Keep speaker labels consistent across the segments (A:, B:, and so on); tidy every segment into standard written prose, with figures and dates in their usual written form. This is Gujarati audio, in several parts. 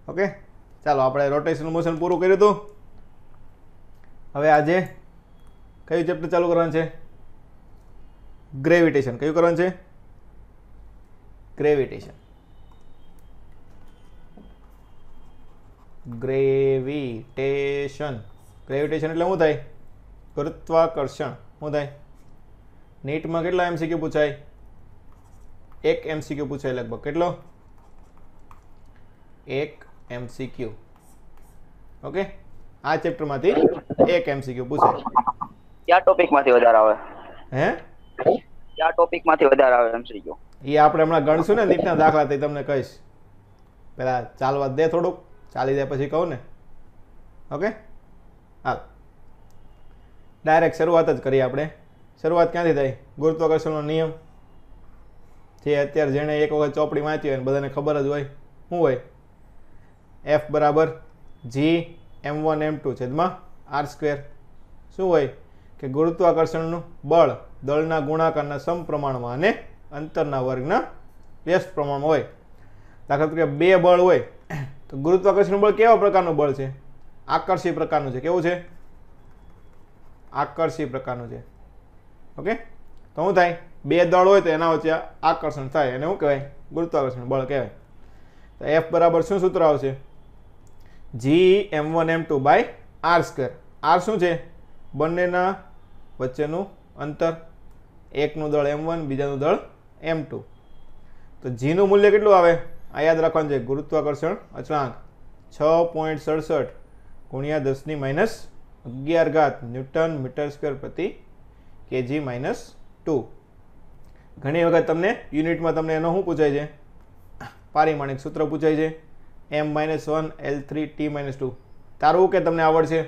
A: ओके चालो આપણે રોટેશનલ મોશન પૂરું કર્યું હતું। હવે આજે કયું ચેપ્ટર ચાલુ કરવાનું છે? ગ્રેવિટેશન। કયું કરવાનું છે? ગ્રેવિટેશન। ગ્રેવિટેશન ગ્રેવિટેશન એટલે શું થાય? ગુરુત્વાકર્ષણ। શું થાય? નીટમાં કેટલા એમસીક્યુ પૂછાય? એક એમસીક્યુ પૂછાય લગભગ। કેટલો? એક एमसीक्यू। ओके आ चैप्टर मांथी एक एमसीक्यू पूछाय।
B: क्या टॉपिक मांथी વધારે આવે?
A: હે
B: क्या टॉपिक मांथी વધારે આવે एमसीक्यू?
A: ઈ આપણે હમણાં ગણશું ને નીટના દાખલા તે તમને કહીશ। પહેલા ચાલવા દે થોડુંક, ચાલી જાય પછી કહું ને। ઓકે હાલ ડાયરેક્ટ શરૂઆત જ કરીએ આપણે। શરૂઆત ક્યાંથી થાય? ગુરુત્વાકર્ષણનો નિયમ જે અત્યારે જેણે એક વખત ચોપડી વાંચી હોય ને બધાને ખબર જ હોય। શું હોય? F बराबर G m1 m2 छेदमा r²। શું હોય કે ગુરુત્વાકર્ષણનું બળ દળના ગુણાકારના સમપ્રમાણમાં અને અંતરના વર્ગના વ્યસ્ત પ્રમાણમાં હોય। દાખલા તરીકે બે બળ હોય તો ગુરુત્વાકર્ષણનું બળ કેવા પ્રકારનું બળ છે? આકર્ષી પ્રકારનું છે। કેવું છે? આકર્ષી પ્રકારનું છે। ઓકે તો શું થાય? બે દળ હોય તો એના વચ્ચે આકર્ષણ થાય એને શું કહેવાય? ગુરુત્વાકર્ષણ બળ કહેવાય। તો F બરાબર શું સૂત્ર આવશે? G m1 m2 by r²। r શું છે? બંનેના વચ્ચેનું અંતર। એકનું દળ m1 બીજાનું દળ m2। તો g નું મૂલ્ય કેટલું આવે? આ યાદ રાખવાનું છે। ગુરુત્વાકર્ષણ અચળાંક 6.67 ગુણ્યા 10⁻11 ન્યૂટન મીટર સ્ક્વેર પ્રતિ kg - 2। ઘણી વખત તમને યુનિટમાં તમને એનો શું પૂછાય છે? પારિમાણિક સૂત્ર પૂછાય છે। m-1 L3 T-2। તારું કે તમને આવડશે?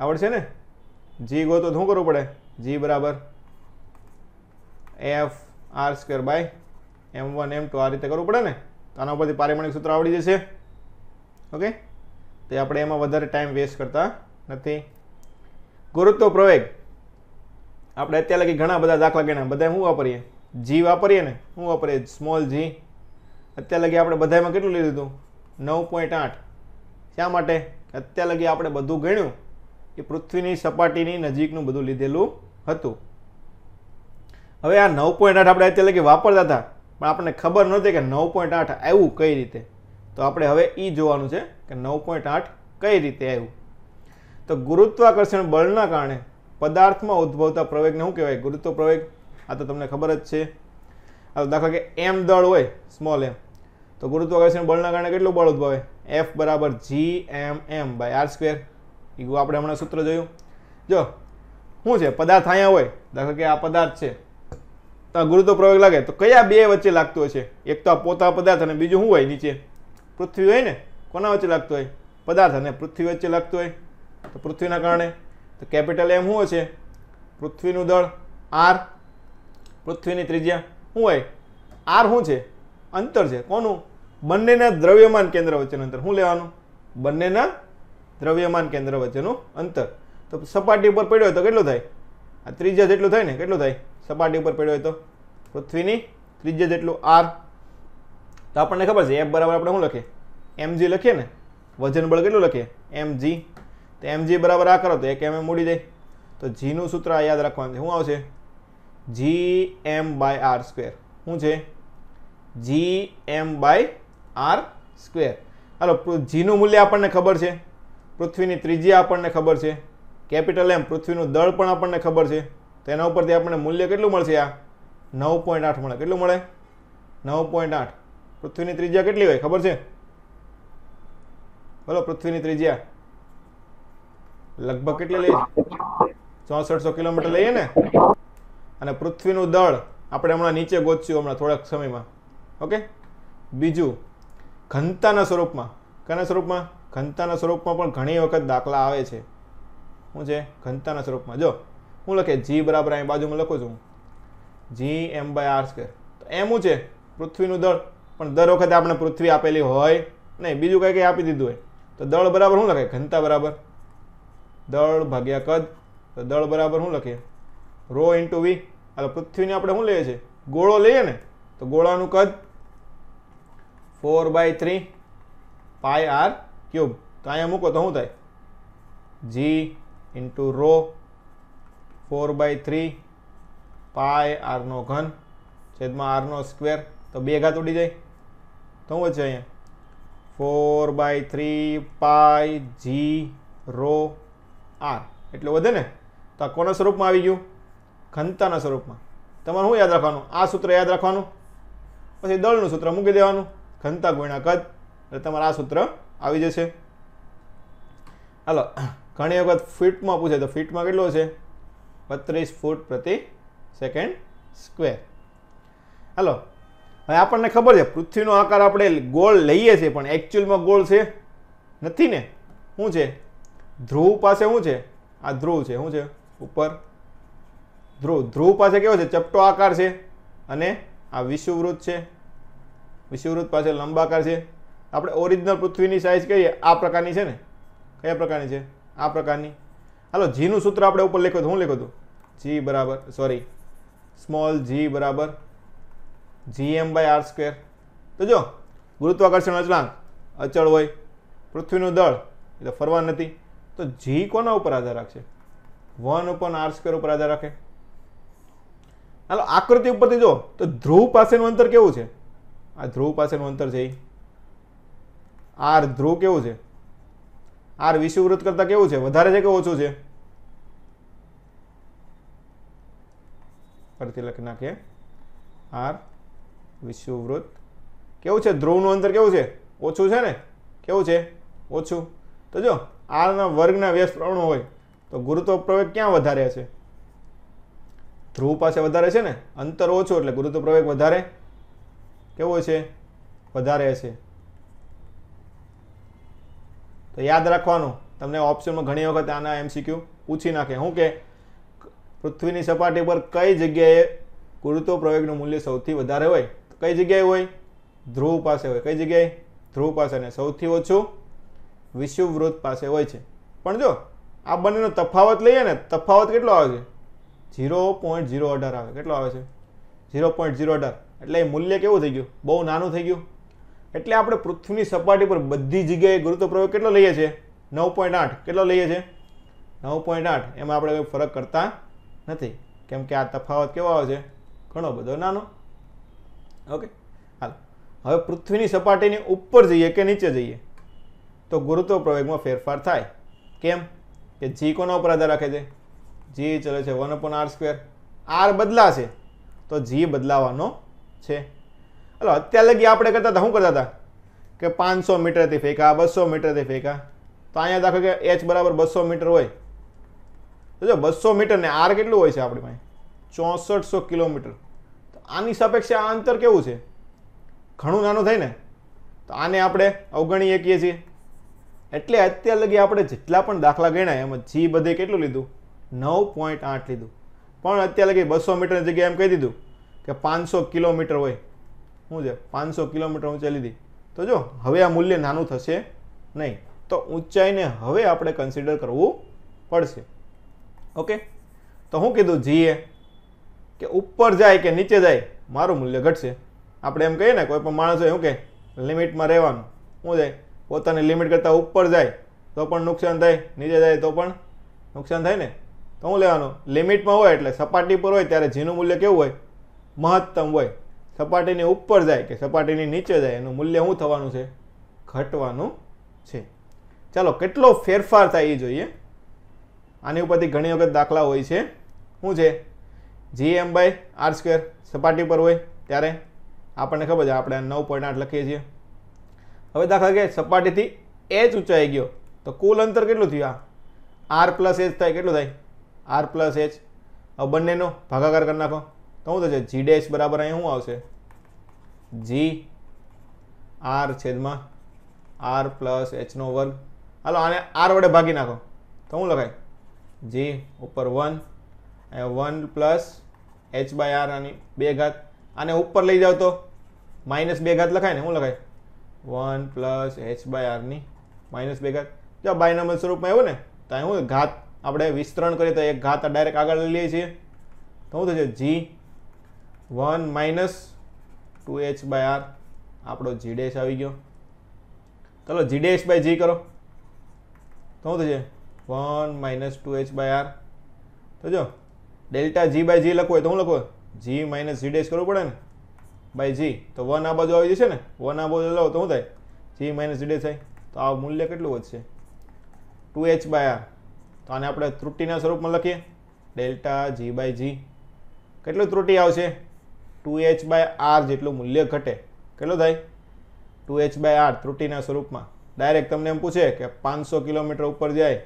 A: આવડશે ને? g ગોતો તો શું કરવું પડે? g બરાબર f r² by m1 m2 આ રીતે કરવું પડે ને। તો આના ઉપરથી પારિમાણિક સૂત્ર આવડી જશે। ઓકે તો આપણે એમાં વધારે ટાઈમ વેસ્ટ કરતા નથી। ગુરુત્વ પ્રવેગ આપણે અત્યારે લગી ઘણા બધા દાખલા ગણ્યા। બધા શું વાપરીએ? g વાપરીએ ને। શું વાપરીએ? Small g। અત્યારે લગી આપણે બધામાં કેટલું લીધું હતું? 9.8। શા માટે? અત્યારે લગી આપણે બધું ગણ્યું એ પૃથ્વીની સપાટીની નજીકનું બધું લીધેલું હતું। હવે આ 9.8 આપણે અત્યારે લગી વાપરતા હતા પણ આપણને ખબર નહોતી કે 9.8 આવ્યું કઈ રીતે। તો આપણે હવે ઈ જોવાનું છે કે 9.8 કઈ રીતે આવ્યું। તો ગુરુત્વાકર્ષણ બળના કારણે પદાર્થમાં ઉદ્ભવતા પ્રવેગને શું કહેવાય? ગુરુત્વ પ્રવેગ। આ તો તમને ખબર જ છે। આ દાખલા કે m દળ હોય સ્મોલ m તો ગુરુત્વાકર્ષણ બળના કારણે કેટલું બળ ઉદ્ભવે? F બરાબર G m બાય r²। એ આપણે હમણાં સૂત્ર જોયું। જો શું છે? પદાર્થ અહીંયા હોય, દાખલા કે આ પદાર્થ છે તો આ ગુરુત્વ પ્રવેગ લાગે તો કયા બે વચ્ચે લાગતું હશે? એક તો આ પોતા પદાર્થ અને બીજું શું હોય? નીચે પૃથ્વી હોય ને। કોના વચ્ચે લાગતું હોય? પદાર્થ અને પૃથ્વી વચ્ચે લાગતું હોય તો પૃથ્વીના કારણે તો કેપિટલ M શું હશે? પૃથ્વીનું દળ r, પૃથ્વીની ત્રિજ્યા શું હોય? r શું છે? અંતર છે। કોનું? બંનેના દ્રવ્યમાન કેન્દ્ર વચ્ચેનું અંતર। શું લેવાનું? બંનેના દ્રવ્યમાન કેન્દ્ર વચ્ચેનું અંતર। તો સપાટી ઉપર પડ્યો હોય તો કેટલું થાય? આ ત્રિજ્યા જેટલું થાય ને। કેટલું થાય? સપાટી ઉપર પડ્યો હોય તો પૃથ્વીની ત્રિજ્યા જેટલું r। તો આપણને ખબર છે F બરાબર આપણે શું લખીએ? mg લખીએ ને। વજન બળ કેટલું લખીએ? mg। તો mg બરાબર આ કરો તો એક mm ઉડી જાય। તો g નું સૂત્ર યાદ રાખવાનું છે। શું આવશે? g m by r²। શું છે? g m by r²। હાલો g નું મૂલ્ય આપણને ખબર છે, પૃથ્વીની ત્રિજ્યા આપણને ખબર છે, કેપિટલ M પૃથ્વીનું દળ પણ આપણને ખબર છે। તો એના ઉપરથી આપણને મૂલ્ય કેટલું મળશે? આ 9.8 મળે। કેટલું મળે? 9.8। પૃથ્વીની ત્રિજ્યા કેટલી હોય ખબર છે? બોલો પૃથ્વીની ત્રિજ્યા લગભગ કેટલી લઈએ? 6400 કિલોમીટર લઈએ ને। અને પૃથ્વીનું દળ આપણે હમણાં નીચે ગોતશું હમણાં થોડાક સમયમાં। ઓકે બીજું ઘનતાના સ્વરૂપમાં। કના સ્વરૂપમાં? ઘનતાના સ્વરૂપમાં પણ ઘણી વખત દાખલા આવે છે। શું છે? ઘનતાના સ્વરૂપમાં। જો હું લખે g બરાબર અહીં બાજુમાં લખું છું g m બાય r²। તો m શું છે? પૃથ્વીનું દળ। પણ દર વખતે આપણે પૃથ્વી આપેલી હોય નહીં, બીજું કઈ કઈ આપી દીધું હોય તો દળ બરાબર શું લખે? ઘનતા બરાબર દળ ભાગ્યા કદ। તો દળ બરાબર શું લખીએ? રો ઇન્ટુ વી। હાલો પૃથ્વીને આપણે શું લઈએ છીએ? ગોળો લઈએ ને તો ગોળાનું કદ 4/3 પાઈ આર ક્યુબ. તો અહીંયા મૂકો તો શું થાય? જી ઇન્ટુ રો 4/3 પાઈ આરનો ઘન છેદમાં આરનો સ્ક્વેર. તો 2 ઘાત ઉડી જાય તો શું છે અહીંયા? 4/3 પાઈ જી રો આર એટલું વધે ને. તો આ કોના સ્વરૂપમાં આવી ગયું? ઘનતાના સ્વરૂપમાં. તમારે શું યાદ રાખવાનું? આ સૂત્ર યાદ રાખવાનું, પછી દળનું સૂત્ર મૂકી દેવાનું, ઘનતા ગુણ્યા કદ, એટલે તમારે આ સૂત્ર આવી જશે. હાલો, ઘણી વખત ફીટમાં પૂછે તો ફીટમાં કેટલો છે? 32 ફૂટ પ્રતિ સેકન્ડ સ્ક્વેર. હાલો, હવે આપણને ખબર છે પૃથ્વીનો આકાર આપણે ગોળ લઈએ છીએ, પણ એકચ્યુઅલમાં ગોળ છે નથી ને. શું છે? ધ્રુવ પાસે શું છે? આ ધ્રુવ છે. શું છે? ઉપર ધ્રુવ. ધ્રુવ પાસે કેવો છે? ચપટો આકાર છે. અને આ વિષુવવૃત્ત છે. વિષુવવૃત્ત પાસે લંબાકાર છે. આપણે ઓરિજિનલ પૃથ્વીની સાઇઝ કહીએ આ પ્રકારની છે ને. કયા પ્રકારની છે? આ પ્રકારની. હાલો, જીનું સૂત્ર આપણે ઉપર લખ્યું હતું. શું લખ્યું હતું? જી બરાબર, સોરી, સ્મોલ જી બરાબર gm/r². તો જો ગુરુત્વાકર્ષણ અચળાંક અચળ હોય, પૃથ્વીનું દળ એટલે ફરવા નથી, તો જી કોના ઉપર આધાર રાખશે? 1/r² ઉપર આધાર રાખે. હાલો, આકૃતિ ઉપરથી જો તો ધ્રુવ પાસેનું અંતર કેવું છે? આ ધ્રુવ પાસેનું અંતર છે આર. ધ્રુવ કેવું છે? આર વિષુવવૃત્ત કરતા કેવું છે? વધારે છે કે ઓછું છે? ફરીથી લખી નાખીએ. આર વિષુવવૃત્ત કેવું છે? ધ્રુવનું અંતર કેવું છે? ઓછું છે ને. કેવું છે? ઓછું. તો જો આરના વર્ગના વ્યસ્ત પ્રમાણ હોય તો ગુરુત્વ પ્રવેગ ક્યાં વધારે હશે? ધ્રુવ પાસે વધારે છે ને. અંતર ઓછું એટલે ગુરુત્વ પ્રવેગ વધારે. કેવો છે? વધારે હશે. તો યાદ રાખવાનું, તમને ઓપ્શનમાં ઘણી વખત આના MCQ પૂછી નાખે. શું કે પૃથ્વીની સપાટી પર કઈ જગ્યાએ ગુરુત્વ પ્રવેગનું મૂલ્ય સૌથી વધારે હોય? કઈ જગ્યાએ હોય? ધ્રુવ પાસે હોય. કઈ જગ્યાએ? ધ્રુવ પાસે. ને સૌથી ઓછું વિષુવવૃત્ત પાસે હોય છે. પણ જો આ બંનેનો તફાવત લઈએ ને, તફાવત કેટલો આવે છે? 0.018 આવે. કેટલો આવે છે? 0.018. એટલે એ મૂલ્ય કેવું થઈ ગયું? બહુ નાનું થઈ ગયું. એટલે આપણે પૃથ્વીની સપાટી પર બધી જગ્યાએ ગુરુત્વ પ્રવેગ કેટલો લઈએ છીએ? 9.8. કેટલો લઈએ છીએ? 9.8. એમાં આપણે કોઈ ફરક કરતા નથી, કેમ કે આ તફાવત કેવો આવે છે? ઘણો બધો નાનો. ઓકે, હાલ હવે પૃથ્વીની સપાટીની ઉપર જઈએ કે નીચે જઈએ તો ગુરુત્વ પ્રવેગમાં ફેરફાર થાય. કેમ કે જી કોના ઉપર આધાર રાખે છે? જી ચલે છે 1/r². આર બદલાશે તો જી બદલાવાનો છે. હલો, અત્યાર લગી આપણે કરતા હતા, શું કરતા હતા કે 500 મીટરથી ફેંકા, 200 મીટરથી ફેંકા. તો અહીંયા દાખલો કે h બરાબર 200 મીટર હોય તો જો 200 મીટર ને આર કેટલું હોય છે આપણી પાસે? 6400 કિલોમીટર. તો આની સાપેક્ષે આ અંતર કેવું છે? ઘણું નાનું થાય ને. તો આને આપણે અવગણી શકીએ છીએ. એટલે અત્યાર લગી આપણે જેટલા પણ દાખલા ગણ્યા એમાં જી બધે કેટલું લીધું? 9.8 લીધું. પણ અત્યાર લગી 200 મીટરની જગ્યાએ એમ કહી દીધું કે 500 કિલોમીટર હોય. શું છે? 500 કિલોમીટર ઊંચાઈ લીધી. તો જો હવે આ મૂલ્ય નાનું થશે નહીં. તો ઊંચાઈને હવે આપણે કન્સિડર કરવું પડશે. ઓકે, તો હું કીધું જીએ કે ઉપર જાય કે નીચે જાય મારું મૂલ્ય ઘટશે. આપણે એમ કહીએ ને, કોઈ પણ માણસ હોય શું કે લિમિટમાં રહેવાનું. શું જાય? પોતાની લિમિટ કરતાં ઉપર જાય તો પણ નુકસાન થાય, નીચે જાય તો પણ નુકસાન થાય ને. તો શું લેવાનું? લિમિટમાં હોય એટલે સપાટી પર હોય ત્યારે જીનું મૂલ્ય કેવું હોય? મહત્તમ હોય. સપાટીની ઉપર જાય કે સપાટીની નીચે જાય એનું મૂલ્ય શું થવાનું છે? ઘટવાનું છે. ચાલો, કેટલો ફેરફાર થાય એ જોઈએ. આની ઉપરથી ઘણી વખત દાખલા હોય છે. શું છે? gm/r² સપાટી પર હોય ત્યારે આપણને ખબર છે, આપણે 9.8 લખીએ છીએ. હવે દાખલા કે સપાટીથી h ઊંચાઈ ગયો તો કુલ અંતર કેટલું થયું? આ r + h થાય. કેટલું થાય? r + h. હવે બંનેનો ભાગાકાર કરી નાખો તો શું થશે? g ડેશ બરાબર અહીંયા શું આવશે? g r છેદમાં r + h². હાલો, આને r વડે ભાગી નાખો તો શું લખાય? g ઉપર 1, 1 + h/r આની 2 ઘાત. આને ઉપર લઈ જાવ તો -2 ઘાત લખાય ને. શું લખાય? 1 + h/r ની -2 ઘાત. જો બાયનોમિયલ સ્વરૂપમાં આવ્યું ને તો અહીં શું ઘાત આપણે વિસ્તરણ કરીએ તો એક ઘાત ડાયરેક્ટ આગળ લઈ લઈએ છીએ તો શું થશે? g 1 - 2h/r. આપણો જી ડેશ આવી ગયો. ચલો જી ડેશ બાય જી કરો તો શું થશે 1 માઇનસ 2h બાય આર. તો જો ડેલ્ટા જી બાય જી લખવું હોય તો હું લખો જી માઇનસ જી ડેશ કરવું પડે ને બાય જી. તો 1 આ બાજુ આવી જશે ને 1 આ બાજુ લો તો શું થાય જી માઇનસ જી ડેશ થાય. તો આ મૂલ્ય કેટલું વધશે 2h બાય આર. તો આને આપણે ત્રુટિના સ્વરૂપમાં લખીએ ડેલ્ટા જી બાય જી. કેટલું ત્રુટિ આવશે 2h બાય આર જેટલું મૂલ્ય ઘટે. કેટલું થાય 2h બાય આર ત્રુટિના સ્વરૂપમાં. ડાયરેક્ટ તમને એમ પૂછે કે 500 કિલોમીટર ઉપર જાય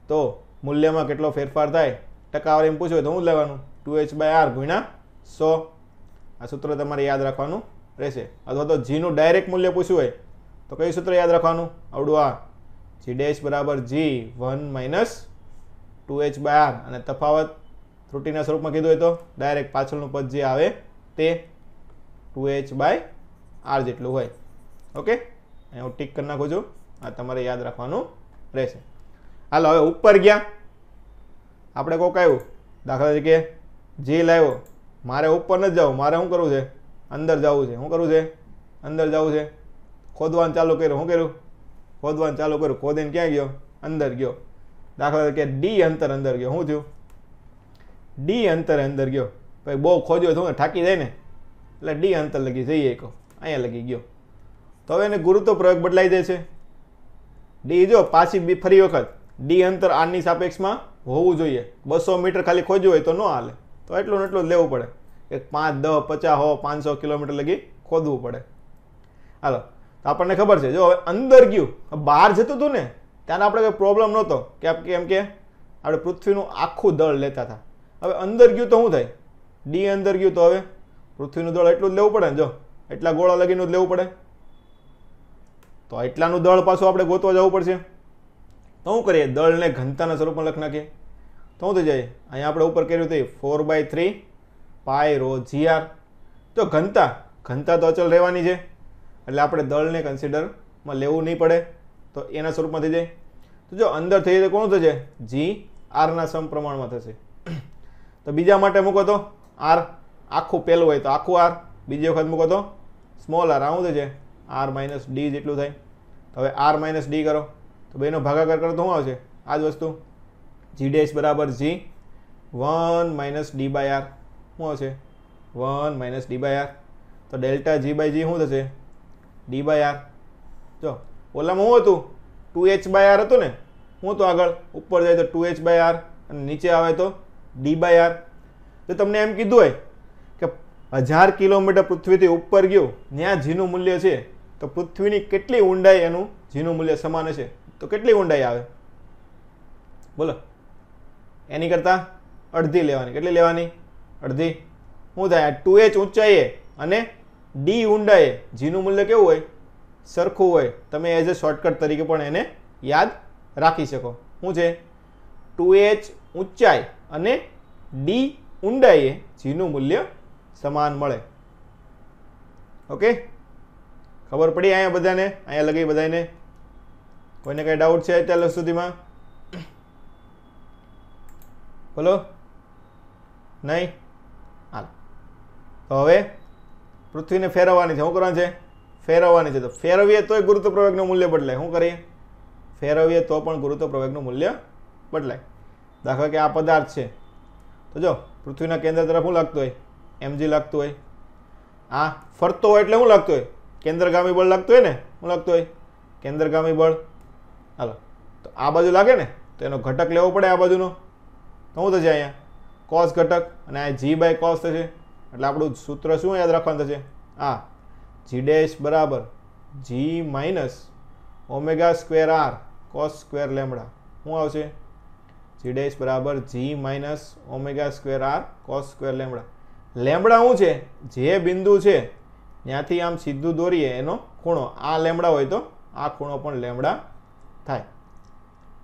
A: તો મૂલ્યમાં કેટલો ફેરફાર થાય ટકાવારી એમ પૂછ્યું તો શું લેવાનું 2h બાય આર ગુણ્યા 100. આ સૂત્ર તમારે યાદ રાખવાનું રહેશે. અથવા તો જીનું ડાયરેક્ટ મૂલ્ય પૂછ્યું હોય તો કયું સૂત્ર યાદ રાખવાનું આવડું આ જી ડેશ બરાબર જી 1 માઇનસ 2h બાય આર. અને તફાવત ત્રુટિના સ્વરૂપમાં કીધું હોય તો ડાયરેક્ટ પાછળનું પદ જે આવે તે 2h બાય આર જેટલું હોય. ઓકે અહીં હું ટીક કરી નાખું છું. આ તમારે યાદ રાખવાનું રહેશે. હાલો હવે ઉપર ગયા આપણે કોક આવ્યું દાખલા તરીકે જી લાવ્યો. મારે ઉપર નથી જવું, મારે શું કરવું છે અંદર જવું છે. શું કરવું છે અંદર જવું છે. ખોદવાનું ચાલુ કર્યું. શું કર્યું ખોદવાનું ચાલુ કર્યું. ખોદીને ક્યાં ગયો અંદર ગયો. દાખલા તરીકે ડી અંતર અંદર ગયો. શું થયું ડી અંતર અંદર ગયો. ભાઈ બહુ ખોદ્યો તો થાકી જાય ને એટલે ડી અંતર લગી જઈએ કહો અહીંયા લગી ગયો. તો હવે એને ગુરુત્વ પ્રયોગ બદલાઈ જાય છે. ડી જો પાછી ફરી વખત ડી અંતર આરની સાપેક્ષમાં હોવું જોઈએ. 200 મીટર ખાલી ખોજ્યું હોય તો ન હાલે. તો એટલું ને એટલું જ લેવું પડે. એક 5, 10, 50, 500 કિલોમીટર લગી ખોદવું પડે. હાલો તો આપણને ખબર છે જો હવે અંદર ગયું બહાર જતું હતું ને ત્યારે આપણે કંઈ પ્રોબ્લેમ નહોતો કેમ કે આપણે પૃથ્વીનું આખું દળ લેતા હતા. હવે અંદર ગયું તો શું થાય ડી અંદર ગયું તો હવે પૃથ્વીનું દળ એટલું જ લેવું પડે ને. જો એટલા ગોળા લગીનું જ લેવું પડે. તો એટલાનું દળ પાછું આપણે ગોતવા જવું પડશે. તો શું કરીએ દળને ઘનતાના સ્વરૂપમાં લખી નાખીએ તો શું થઈ જાય અહીંયા આપણે ઉપર કર્યું હતું 4/3 પાય રો જી આર. તો ઘનતા તો અચલ રહેવાની છે એટલે આપણે દળને કન્સિડરમાં લેવું નહીં પડે. તો એના સ્વરૂપમાં થઈ જાય. તો જો અંદર થઈ જાય કોણ થશે જી આરના સમપ્રમાણમાં થશે. તો બીજા માટે મૂકો તો આર આખું પહેલું હોય તો આખું આર. બીજી વખત મૂકો તો સ્મોલ આર. શું થશે આર માઇનસ ડી જેટલું થાય. તો હવે આર માઇનસ ડી કરો તો બેનો ભાગાકાર કરો તો શું આવશે આ જ વસ્તુ જી ડેશ બરાબર જી 1 માઇનસ ડી બાય આર. શું આવશે 1 માઇનસ ડી બાય આર. તો ડેલ્ટા જી બાય જી શું થશે ડી બાય આર. જો ઓલામાં શું હતું 2h બાય આર હતું ને. શું તો આગળ ઉપર જાય તો 2h બાય આર અને નીચે આવે તો ડી બાય આર. જો તમને એમ કીધું હોય કે 1000 કિલોમીટર પૃથ્વીથી ઉપર ગયું ત્યાં જીનું મૂલ્ય છે તો પૃથ્વીની કેટલી ઊંડાઈ એનું જીનું મૂલ્ય સમાન હશે તો કેટલી ઊંડાઈ આવે બોલો. એની કરતાં અડધી લેવાની. કેટલી લેવાની અડધી. શું થાય 2h ઊંચાઈએ અને ડી ઊંડાઈએ જીનું મૂલ્ય કેવું હોય સરખું હોય. તમે એઝ અ શોર્ટકટ તરીકે પણ એને યાદ રાખી શકો. શું છે 2h ઊંચાઈ અને ડી ઊંડાઈએ જીનું મૂલ્ય સમાન મળે. ઓકે ખબર પડી અહીંયા બધાને અહીંયા લગી બધાને. કોઈને કઈ ડાઉટ છે અત્યાર સુધીમાં બોલો નહીં. હાલ તો હવે પૃથ્વીને ફેરવવાની છે. શું કરવાનું છે ફેરવવાની છે. તો ફેરવીએ તોય ગુરુત્વ પ્રવેગનું મૂલ્ય બદલાય. શું કરીએ ફેરવીએ તો પણ ગુરુત્વ પ્રવેગનું મૂલ્ય બદલાય. દાખલા કે આ પદાર્થ છે તો જો પૃથ્વીના કેન્દ્ર તરફ શું લાગતું હોય mg લાગતું હોય. આ ફરતો હોય એટલે શું લાગતું હોય કેન્દ્રગામી બળ લાગતું હોય ને. શું લાગતું હોય કેન્દ્રગામી બળ. હાલો તો આ બાજુ લાગે ને તો એનો ઘટક લેવો પડે આ બાજુનો. તો શું થશે અહીંયા કોસ ઘટક અને આ જી બાય કોસ થશે. એટલે આપણું સૂત્ર શું યાદ રાખવાનું થશે આ જી ડેશ બરાબર g minus omega square r cos square lambda. શું આવશે જી ડેશ બરાબર g minus omega square r cos square lambda. Lambda શું છે જે બિંદુ છે ત્યાંથી આમ સીધું દોરીએ એનો ખૂણો. આ લેમડા હોય તો આ ખૂણો પણ લેમડા થાય.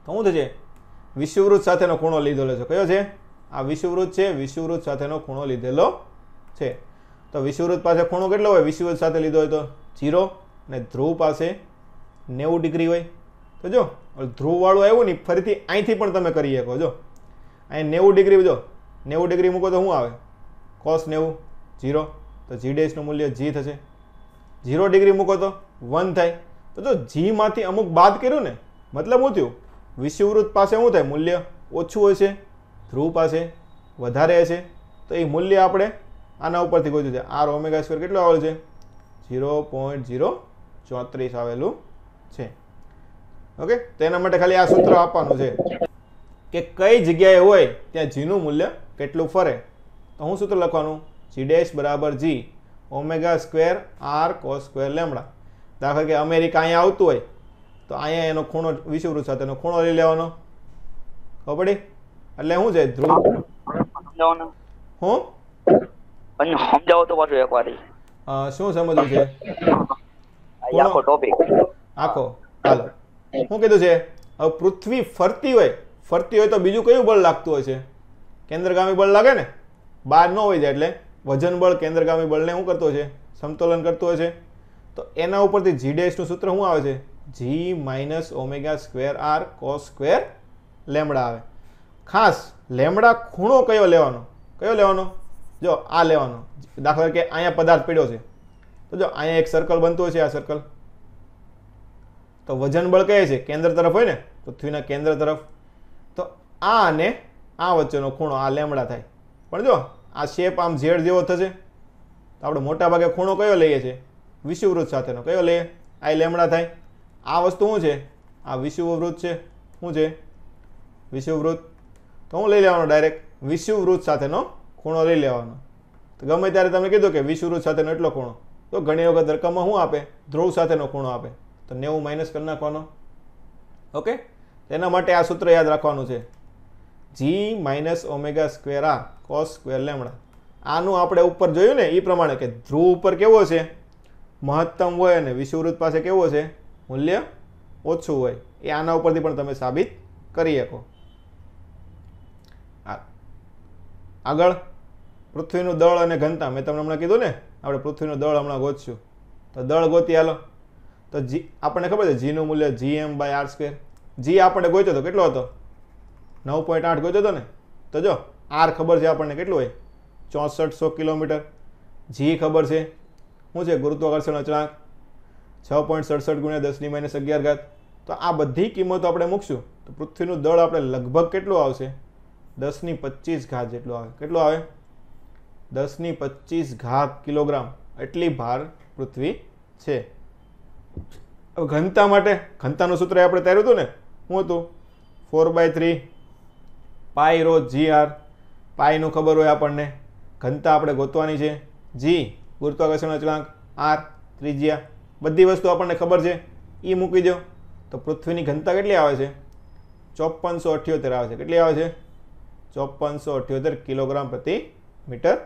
A: તો શું થશે વિષુવવૃત્ત સાથેનો ખૂણો લીધેલો છે. કયો છે આ વિષુવવૃત્ત છે. વિષુવવૃત્ત સાથેનો ખૂણો લીધેલો છે. તો વિષુવવૃત્ત પાસે ખૂણો કેટલો હોય વિષુવવૃત્ત સાથે લીધો હોય તો 0 અને ધ્રુવ પાસે 90 ડિગ્રી હોય. તો જો ધ્રુવવાળું આવ્યું ને ફરીથી અહીંથી પણ તમે કરી શકો. જો અહીં 90 ડિગ્રી જો 90 ડિગ્રી મૂકો તો શું આવે cos 90 0. તો જી ડેશનું મૂલ્ય જી થશે. 0 ડિગ્રી મૂકો તો 1 થાય. તો જો જી માંથી અમુક બાદ કર્યું ને, મતલબ શું થયું? વિષુવવૃત્ત પાસે શું થાય? મૂલ્ય ઓછું હોય છે, ધ્રુવ પાસે વધારે છે. તો એ મૂલ્ય આપણે આના ઉપરથી ગોત્યું છે. આર ઓમેગા સ્ક્વેર કેટલું આવેલું છે? 0.034 આવેલું છે. ઓકે, તો એના માટે ખાલી આ સૂત્ર આપવાનું છે કે કઈ જગ્યાએ હોય ત્યાં જીનું મૂલ્ય કેટલું ફરે. તો હું સૂત્ર લખવાનું, જી ડેશ બરાબર g omega square r cos square lambda. દાખલા કે અમેરિકા અહીંયા આવતું હોય તો અહીંયા એનો ખૂણો વિષુવવૃત્ત સાથેનો ખૂણો લઈ લેવાનો. ખબર પડી? એટલે શું છે? ધ્રુવ
B: સમજાવો ને.
A: હું
B: સમજાવો તો પાછું એકવાર.
A: શું સમજવું છે?
B: આખો ટોપિક
A: આખો હાલો શું કીધું છે? હવે પૃથ્વી ફરતી હોય તો બીજું કયું બળ લાગતું હોય છે? કેન્દ્રગામી બળ લાગે ને. બહાર ન હોય જાય એટલે વજન બળ કેન્દ્રગામી બળને શું કરતો છે? સમતોલન કરતો હોય છે. તો એના ઉપરથી જી ડેશનું સૂત્ર શું આવે છે? G minus omega square r cos square lambda આવે. ખાસ લેમડા ખૂણો કયો લેવાનો? જો આ લેવાનો. દાખલા કે અહીંયા પદાર્થ પડ્યો છે તો જો અહીંયા એક સર્કલ બનતું હોય છે, આ સર્કલ. તો વજન બળ કઈ છે? કેન્દ્ર તરફ હોય ને, પૃથ્વીના કેન્દ્ર તરફ. તો આ અને આ વચ્ચેનો ખૂણો આ લેમડા થાય. પણ જો આ શેપ આમ ઝેડ જેવો થશે તો આપણે મોટા ભાગે ખૂણો કયો લઈએ છીએ? વિષુવવૃત્ત સાથેનો. કયો લઈએ? આ લેમડા થાય. આ વસ્તુ શું છે? આ વિષુવવૃત્ત છે. શું છે? વિષુવવૃત્ત. તો હું લઈ લેવાનો ડાયરેક્ટ વિષુવવૃત્ત સાથેનો ખૂણો લઈ લેવાનો. તો ગમે ત્યારે તમે કીધું કે વિષુવવૃત્ત સાથેનો એટલો ખૂણો, તો ઘણી વખત રકમમાં શું આપે? ધ્રુવ સાથેનો ખૂણો આપે. તો 90 માઇનસ કરી નાખવાનો. ઓકે, તેના માટે આ સૂત્ર યાદ રાખવાનું છે, g minus omega square r cos square lambda. આનું આપણે ઉપર જોયું ને એ પ્રમાણે કે ધ્રુવ ઉપર કેવો છે? મહત્તમ હોય અને વિષુવવૃત્ત પાસે કેવો છે? મૂલ્ય ઓછું હોય. એ આના ઉપરથી પણ તમે સાબિત કરી શકો. આગળ પૃથ્વીનું દળ અને ઘનતા. મેં તમને હમણાં કીધું ને આપણે પૃથ્વીનું દળ હમણાં ગોતશું. તો દળ ગોતી હાલો. તો જી આપણને ખબર છે જીનું મૂલ્ય GM બાય આર સ્ક્વેર. જી આપણે ગોત્યો હતો કેટલો હતો? 9.8 ગોત્યો હતો ને. તો જો આર ખબર છે આપણને કેટલું હોય? 6400 કિલોમીટર. જી ખબર છે શું છે? ગુરુત્વાકર્ષણ અચળાંક 6.67 ગુણ્યા 10⁻11. તો આ બધી કિંમતો આપણે મૂકશું તો પૃથ્વીનું દળ આપણે લગભગ કેટલું આવશે? 10⁻25 જેટલું આવે. કેટલું આવે? 10⁻25 કિલોગ્રામ. એટલી ભાર પૃથ્વી છે. હવે ઘનતા માટે ઘનતાનું સૂત્ર આપણે તાર્યું હતું ને. શું હતું? 4/3 પાઈ રો જી આર. પાઈનું ખબર હોય આપણને. ઘનતા આપણે ગોતવાની છે. જી ગુરુત્વાકર્ષણ અચળાંક, આર ત્રિજ્યા, બધી વસ્તુ આપણને ખબર છે. એ મૂકી દો તો પૃથ્વીની ઘનતા કેટલી આવે છે? 5478 આવે છે. કેટલી આવે છે? 5478 કિલોગ્રામ પ્રતિ મીટર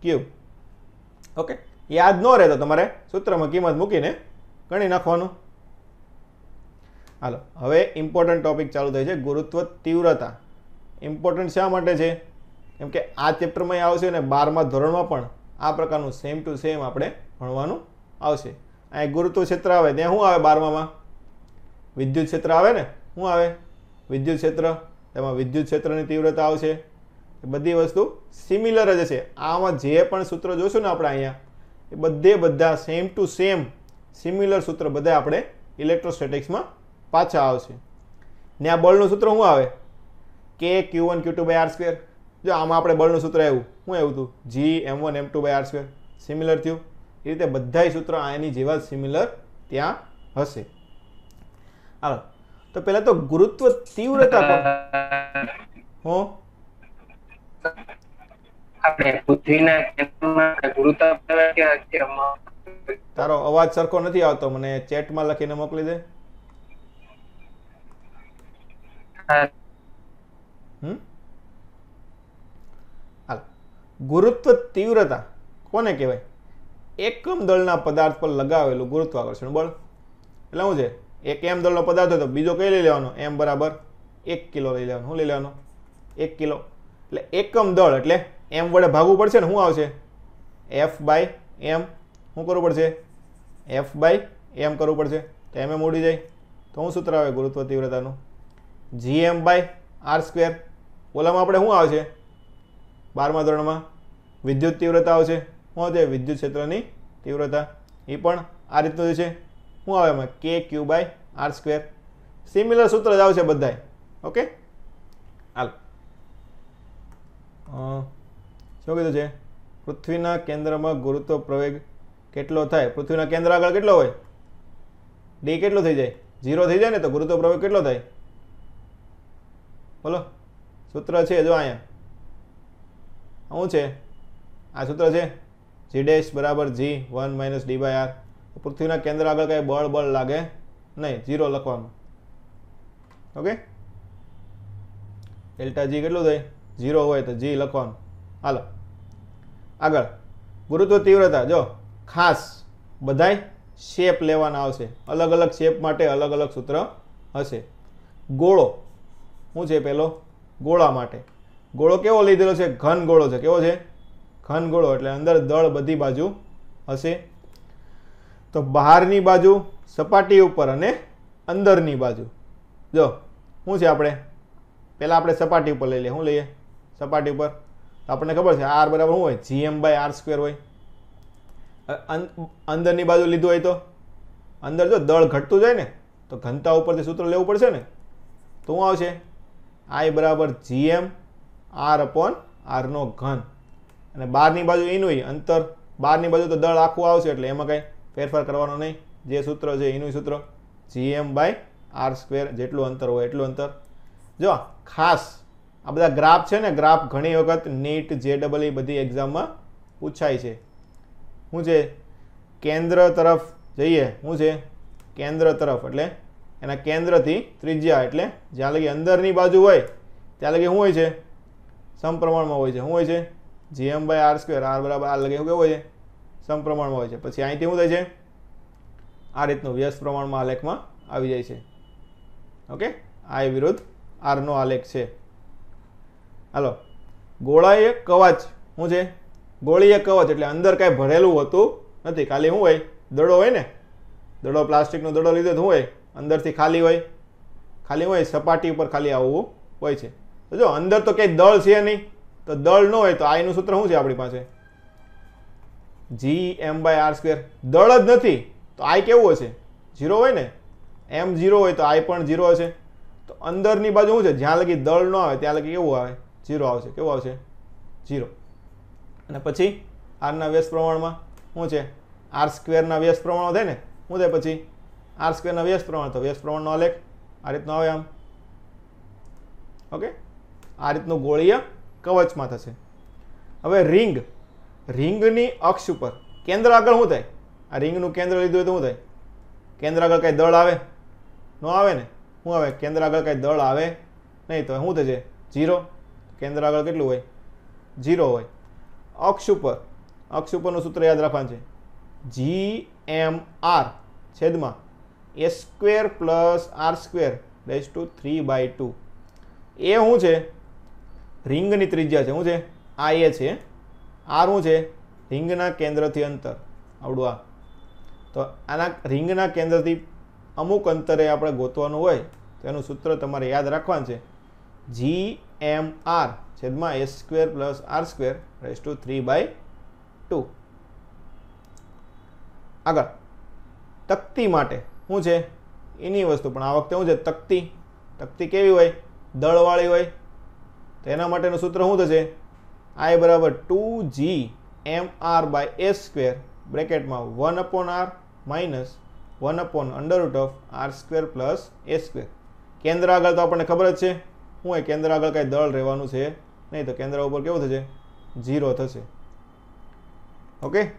A: ક્યુબ. ઓકે, યાદ ન રહે તો તમારે સૂત્રમાં કિંમત મૂકીને ગણી નાખવાનું. હાલો, હવે ઇમ્પોર્ટન્ટ ટોપિક ચાલુ થાય છે, ગુરુત્વ તીવ્રતા. ઇમ્પોર્ટન્ટ શા માટે છે? કેમ કે આ ચેપ્ટરમાં આવશે અને 12મા ધોરણમાં પણ આ પ્રકારનું સેમ ટુ સેમ આપણે ભણવાનું આવશે. અહીં ગુરુત્વ ક્ષેત્ર આવે ત્યાં શું આવે? 12માં વિદ્યુત ક્ષેત્ર આવે ને. શું આવે? વિદ્યુત ક્ષેત્ર. તેમાં વિદ્યુત ક્ષેત્રની તીવ્રતા આવશે. એ બધી વસ્તુ સિમિલર જ છે. આમાં જે પણ સૂત્ર જોશું ને આપણે અહીંયા, એ બધા સેમ ટુ સેમ સિમિલર સૂત્ર બધા આપણે ઇલેક્ટ્રોસ્ટેટિક્સમાં પાછા આવશે. ને આ બળનું સૂત્ર શું આવે? કે Q1 Q2 by R square. જો આમાં આપણે બળનું સૂત્ર આવ્યું, શું આવ્યું હતું? G m1 m2 by R square. Similar થયું. એ રીતે બધાય સૂત્ર આની જેવા સિમિલર ત્યાં હશે. હાલો, તો પહેલા તો ગુરુત્વ તીવ્રતા પણ હું તારો અવાજ સરખો નથી આવતો, મને ચેટમાં લખીને મોકલી દે. હાલ, ગુરુત્વ તીવ્રતા કોને કહેવાય? એકમ દળના પદાર્થ પર લગાવેલું ગુરુત્વાકર્ષણ બળ. એટલે શું છે? એક m દળનો પદાર્થ હોય તો બીજો કઈ લઈ લેવાનો? m બરાબર 1 કિલો લઈ લેવાનો. શું લઈ લેવાનો? 1 કિલો. એટલે એકમ દળ એટલે m વડે ભાગવું પડશે ને. શું આવશે? f by m. શું કરવું પડશે? f બાય m કરવું પડશે. તો m ઉડી જાય તો શું સૂત્ર આવે ગુરુત્વ તીવ્રતાનું? gm by R square. ઓલામાં આપણે શું આવશે? 12મા ધોરણમાં વિદ્યુત તીવ્રતા આવશે. શું આવશે? વિદ્યુત ક્ષેત્રની તીવ્રતા. એ પણ આ રીતનું છે. શું આવે એમાં k/r². સિમિલર સૂત્ર જ આવશે બધાય. ઓકે, હાલ શું કીધું છે? પૃથ્વીના કેન્દ્રમાં ગુરુત્વ પ્રવેગ કેટલો થાય? પૃથ્વીના કેન્દ્ર આગળ કેટલો હોય? ડી કેટલો થઈ જાય? 0 થઈ જાય ને, તો ગુરુત્વ પ્રવેગ કેટલો થાય? બોલો, સૂત્ર છે જો અહીંયા શું છે? આ સૂત્ર છે g' બરાબર g1 - d/r. પૃથ્વીના કેન્દ્ર આગળ કઈ બળ લાગે નહીં, 0 લખવાનું. ઓકે, ડેલ્ટા g કેટલું થાય? 0 હોય તો g લખવાનું. હાલો આગળ, ગુરુત્વ તીવ્રતા જો ખાસ બધાય શેપ લેવાના આવશે. અલગ અલગ શેપ માટે અલગ અલગ સૂત્ર હશે. ગોળો શું છે? પેલો ગોળા માટે ગોળો કેવો લીધેલો છે? ઘન ગોળો છે. કેવો છે? ઘન ગોળો. એટલે અંદર દળ બધી બાજુ હશે. તો બહારની બાજુ સપાટી ઉપર અને અંદરની બાજુ જો શું છે? આપણે પહેલા આપણે સપાટી ઉપર લઈ લઈએ. શું લઈએ? સપાટી ઉપર. તો આપણને ખબર છે r બરાબર શું હોય? gm/r² હોય. અંદરની બાજુ લીધું હોય તો અંદર જો દળ ઘટતું જાય ને, તો ઘનતા ઉપરથી સૂત્ર લેવું પડશે ને. તો શું આવશે? I બરાબર gm/r નો ઘન. અને બહારની બાજુ એનું અંતર, બહારની બાજુ તો દળ આખું આવશે, એટલે એમાં કઈ ફેરફાર કરવાનો નહીં. જે સૂત્ર છે એનું સૂત્ર gm/r². જેટલું અંતર હોય એટલું અંતર. જો ખાસ આ બધા ગ્રાફ છે ને, ગ્રાફ ઘણી વખત નીટ, JEE બધી એક્ઝામમાં પૂછાય છે. શું છે? કેન્દ્ર તરફ જઈએ. શું છે? કેન્દ્ર તરફ એટલે એના કેન્દ્રથી ત્રિજ્યા, એટલે જ્યાં લગી અંદરની બાજુ હોય ત્યાં લગી શું હોય છે? સમપ્રમાણમાં હોય છે. શું હોય છે? gm/r². r બરાબર r લગી શું કેવું હોય છે? સમપ્રમાણમાં હોય છે. પછી અહીંથી શું થાય છે? આ રીતનું વ્યસ્ત પ્રમાણમાં આલેખમાં આવી જાય છે. ઓકે, I વિરુદ્ધ r નો આલેખ છે. હાલો, ગોળાય કવચ શું છે? ગોળીય કવચ એટલે અંદર કાંઈ ભરેલું હોતું નથી, ખાલી શું હોય? દડો હોય ને, દડો પ્લાસ્ટિકનો દડો લીધો તો શું હોય? અંદરથી ખાલી હોય. ખાલી હોય સપાટી ઉપર ખાલી આવવું હોય છે. તો જો અંદર તો કંઈ દળ છે નહીં, તો દળ ન હોય તો I નું સૂત્ર શું છે આપણી પાસે? gm/r². દળ જ નથી તો I કેવું હશે? 0 હોય ને. m 0 હોય તો I પણ 0 હશે. તો અંદરની બાજુ શું છે? જ્યાં લગી દળ ન આવે ત્યાં લગી કેવું આવે? 0 આવશે. કેવું આવશે? 0. અને પછી r ના વ્યસ્ત પ્રમાણમાં શું છે? r² ના વ્યસ્ત પ્રમાણમાં થાય ને. શું થાય પછી? r² ના વ્યસ્ત પ્રમાણ. તો વ્યસ્ત પ્રમાણનો આલેખ આ રીતનો આવે આમ. ઓકે, આ રીતનું ગોળીય કવચમાં થશે. હવે રિંગ, રિંગની અક્ષ ઉપર કેન્દ્ર આગળ શું થાય? આ રિંગનું કેન્દ્ર લીધું હોય તો શું થાય? કેન્દ્ર આગળ કઈ દળ આવે? ન આવે ને. શું આવે? કેન્દ્ર આગળ કઈ દળ આવે નહીં, તો શું થશે? 0. કેન્દ્ર આગળ કેટલું હોય? 0 હોય. અક્ષ ઉપર, અક્ષ ઉપરનું સૂત્ર યાદ રાખવાનું છે. gmr છેદમાં a² + r²/3/2. એ શું છે? રિંગની ત્રિજ્યા છે. શું છે? આ એ છે. r શું છે? રિંગના કેન્દ્રથી અંતર. આવડું આ. તો આના રિંગના કેન્દ્રથી અમુક અંતરે આપણે ગોતવાનું હોય તો એનું સૂત્ર તમારે યાદ રાખવાનું છે. gmr છેદમાં a² + r²/3/2. આગળ તકતી માટે શું છે? એની વસ્તુ, પણ આ વખતે શું છે? તકતી. તકતી કેવી હોય? દળવાળી હોય. તો એના માટેનું સૂત્ર શું થશે? I બરાબર 2gmr/a² બ્રેકેટમાં 1/r minus 1/√r² + a². કેન્દ્ર આગળ તો આપણને ખબર જ છે શું હોય? કેન્દ્ર આગળ કાંઈ દળ રહેવાનું છે નહીં, તો કેન્દ્ર ઉપર કેવું થશે? 0 થશે. ઓકે,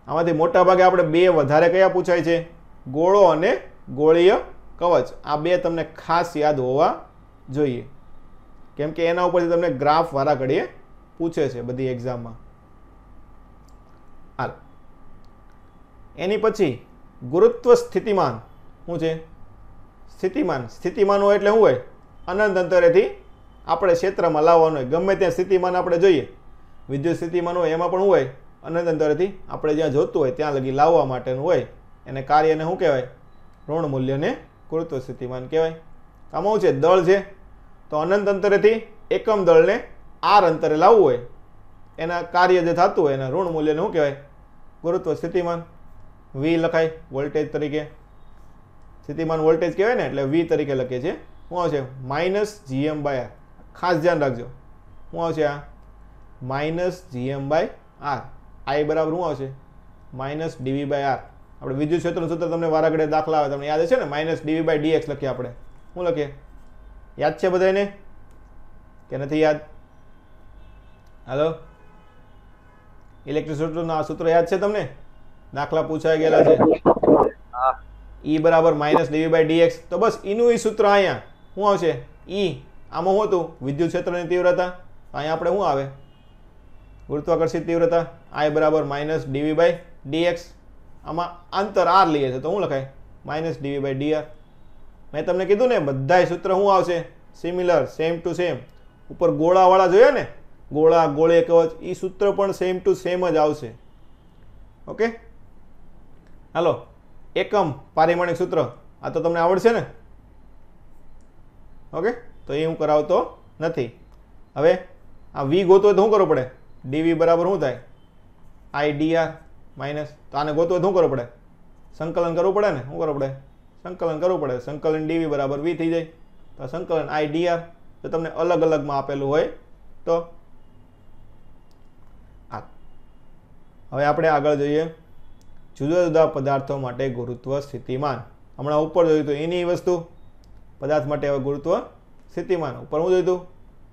A: આમાંથી મોટા ભાગે આપણે બે વધારે કયા પૂછાય છે? ગોળો અને ગોળીય કવચ. આ બે તમને ખાસ યાદ હોવા જોઈએ, કેમ કે એના ઉપરથી તમને ગ્રાફ વાળા ઘડીએ પૂછે છે બધી એક્ઝામમાં. હાલ, એની પછી ગુરુત્વ સ્થિતિમાન શું છે? સ્થિતિમાન. સ્થિતિમાન હોય એટલે શું હોય? અનંત અંતરેથી આપણે ક્ષેત્રમાં લાવવાનું હોય. ગમે ત્યાં સ્થિતિમાન આપણે જોઈએ, વિદ્યુત સ્થિતિમાન હોય એમાં પણ શું હોય? અનંત અંતરેથી આપણે જ્યાં જોતું હોય ત્યાં લગી લાવવા માટેનું હોય. એને કાર્યને શું કહેવાય? ઋણ મૂલ્યને ગુરુત્વ સ્થિતિમાન કહેવાય. આમાં શું છે? દળ છે, તો અનંત અંતરેથી એકમ દળને r અંતરે લાવવું હોય, એના કાર્ય જે થતું હોય એના ઋણ મૂલ્યને શું કહેવાય? ગુરુત્વ સ્થિતિમાન. વી લખાય વોલ્ટેજ તરીકે, સ્થિતિમાન વોલ્ટેજ કહેવાય ને એટલે વી તરીકે લખીએ છીએ. શું આવશે? Minus GM by R. ખાસ ધ્યાન રાખજો શું આવશે? આ minus GM by R. I બરાબર શું આવશે? Minus DV by R. આપણે વિદ્યુત ક્ષેત્રનું સૂત્ર તમને વારાઘડે દાખલા આવે તમને યાદ છે ને, માઇનસ ડીવી બાય ડીએક્સ લખીએ આપણે. શું લખીએ? યાદ છે બધાને કે નથી યાદ? હાલો, ઇલેક્ટ્રિસિટીનું આ સૂત્ર યાદ છે તમને? દાખલા પૂછાઈ ગયેલા છે. ઈ બરાબર માઇનસ ડીવી બાય ડીએક્સ. તો બસ ઈનું ઈ સૂત્ર અહીંયા શું આવશે? ઈ આમાં શું હતું? વિદ્યુત ક્ષેત્રની તીવ્રતા. અહીંયા આપણે શું આવે? ગુરુત્વાકર્ષિત તીવ્રતા. આઈ બરાબર માઇનસ ડીવી બાય ડીએક્સ. આમાં અંતર આર લઈએ છે તો શું લખાય? Minus DV by DR. મેં તમને કીધું ને બધાય સૂત્ર શું આવશે? Similar, same to same. ઉપર ગોળાવાળા જોયા ને, ગોળા, ગોળે, કવચ, એ સૂત્ર પણ સેમ ટુ સેમ જ આવશે. ઓકે, હાલો, એકમ પારિમાણિક સૂત્ર આ તો તમને આવડશે ને? ઓકે, તો એ હું કરાવતો નથી. હવે આ વી ગોતવો તો શું કરવું પડે? ડીવી બરાબર શું થાય? આઈ ડીઆર માઇનસ. તો આને ગોતવો તો શું કરવું પડે? સંકલન કરવું પડે ને. શું કરવું પડે? સંકલન કરવું પડે. સંકલન ડીવી બરાબર વી થઈ જાય. તો સંકલન આઈ ડીઆર. તો તમને અલગ અલગમાં આપેલું હોય તો હવે આપણે આગળ જોઈએ જુદા જુદા પદાર્થો માટે ગુરુત્વ સ્થિતિમાન. હમણાં ઉપર જોયું હતું એની વસ્તુ પદાર્થ માટે. હવે ગુરુત્વ સ્થિતિમાન ઉપર શું જોયું હતું?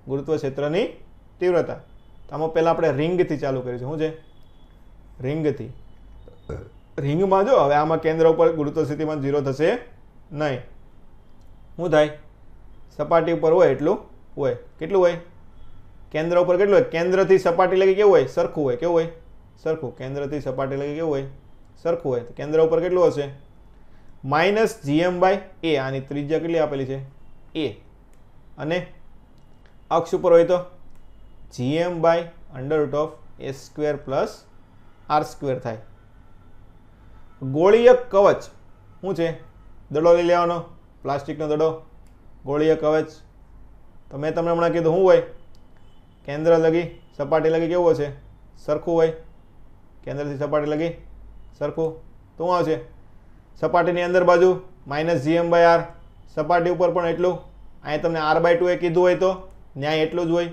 A: ગુરુત્વ ક્ષેત્રની તીવ્રતા. તો આમાં પહેલાં આપણે રિંગથી ચાલુ કરીશું. શું છે? રિંગથી. રિંગમાં જો હવે આમાં કેન્દ્ર ઉપર ગુરુત્વ સ્થિતિમાન 0 થશે નહીં. શું થાય? સપાટી ઉપર હોય એટલું હોય. કેટલું હોય? કેન્દ્ર ઉપર કેટલું હોય? કેન્દ્રથી સપાટી લગી કેવું હોય? સરખું હોય. કેવું હોય? સરખું. કેન્દ્રથી સપાટી લગી કેવું હોય? સરખું હોય. તો કેન્દ્ર ઉપર કેટલું હશે? માઇનસ જીએમ બાય એ. આની ત્રિજ્યા કેટલી આપેલી છે? એ. અને અક્ષ ઉપર હોય તો GM by under root of A square plus R square થાય. ગોળીય કવચ શું છે? દડો લઈ લેવાનો, પ્લાસ્ટિકનો દડો. ગોળીય કવચ તો મેં તમને હમણાં કીધું શું હોય? કેન્દ્ર લગી સપાટી લગી કેવું હશે? સરખું હોય. કેન્દ્રથી સપાટી લગી સરખું. તો શું આવશે? સપાટીની અંદર બાજુ માઇનસ જીએમ બાય આર. સપાટી ઉપર પણ એટલું. અહીંયા તમને આર બાય 2 એ કીધું હોય તો ન્યાય એટલું જ હોય.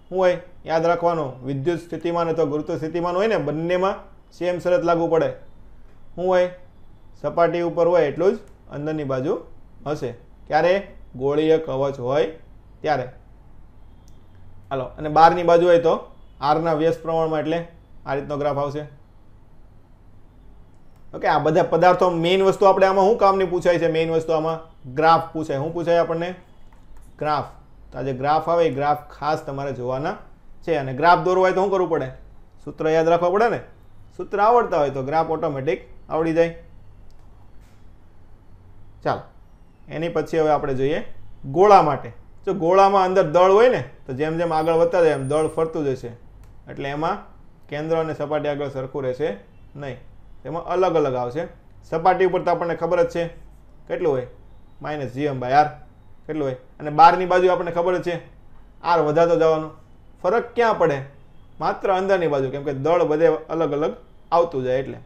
A: શું હોય? યાદ રાખવાનું, વિદ્યુત સ્થિતિમાન અથવા ગુરુત્વ સ્થિતિમાન હોય ને બંનેમાં સેમ શરત લાગુ પડે. શું હોય? સપાટી ઉપર હોય એટલું જ અંદરની બાજુ હશે. ક્યારે? ગોળીય કવચ હોય ત્યારે. હાલો, અને બહારની બાજુ હોય તો આરના વ્યસ્ત પ્રમાણમાં એટલે આ રીતનો ગ્રાફ આવશે. ઓકે, આ બધા પદાર્થો મેઇન વસ્તુ આપણે આમાં શું કામની પૂછાય છે? મેઇન વસ્તુ આમાં ગ્રાફ પૂછાય. શું પૂછાય આપણને? ગ્રાફ. તો આ જે ગ્રાફ આવે એ ગ્રાફ ખાસ તમારે જોવાના છે. અને ગ્રાફ દોરવો હોય તો શું કરવું પડે? સૂત્ર યાદ રાખવા પડે ને. સૂત્ર આવડતા હોય તો ગ્રાફ ઓટોમેટિક આવડી જાય. ચાલો, એની પછી હવે આપણે જોઈએ ગોળા માટે. જો ગોળામાં અંદર દળ હોય ને તો જેમ જેમ આગળ વધતા જાય એમ દળ ફરતું જશે. એટલે એમાં કેન્દ્ર અને સપાટી આગળ સરખું રહેશે નહીં. એમાં અલગ અલગ આવશે. સપાટી ઉપર તો આપણને ખબર જ છે કેટલું હોય? Minus GM by R. કેટલું હોય? અને બહારની બાજુ આપણને ખબર જ છે આર વધારતો જવાનો. ફરક ક્યાં પડે? માત્ર અંદરની બાજુ, કેમ કે દળ બધે અલગ અલગ આવતું જાય એટલે.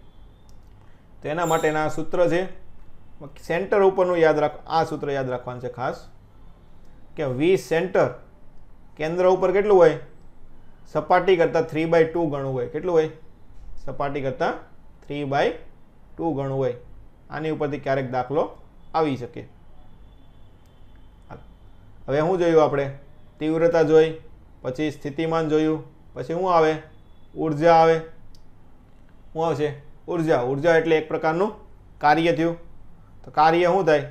A: તો એના માટેના સૂત્ર છે. સેન્ટર ઉપરનું યાદ રાખ. આ સૂત્ર યાદ રાખવાનું છે ખાસ કે વી સેન્ટર કેન્દ્ર ઉપર કેટલું હોય? સપાટી કરતાં 3/2 ગણું હોય. કેટલું હોય? સપાટી કરતાં 3/2 ગણું હોય. આની ઉપરથી ક્યારેક દાખલો આવી શકે. હવે શું જોયું આપણે? તીવ્રતા જોઈ, પછી સ્થિતિમાન જોયું, પછી શું આવે? ઉર્જા આવે. શું આવશે? ઉર્જા. ઉર્જા એટલે એક પ્રકારનું કાર્ય થયું. તો કાર્ય શું થાય?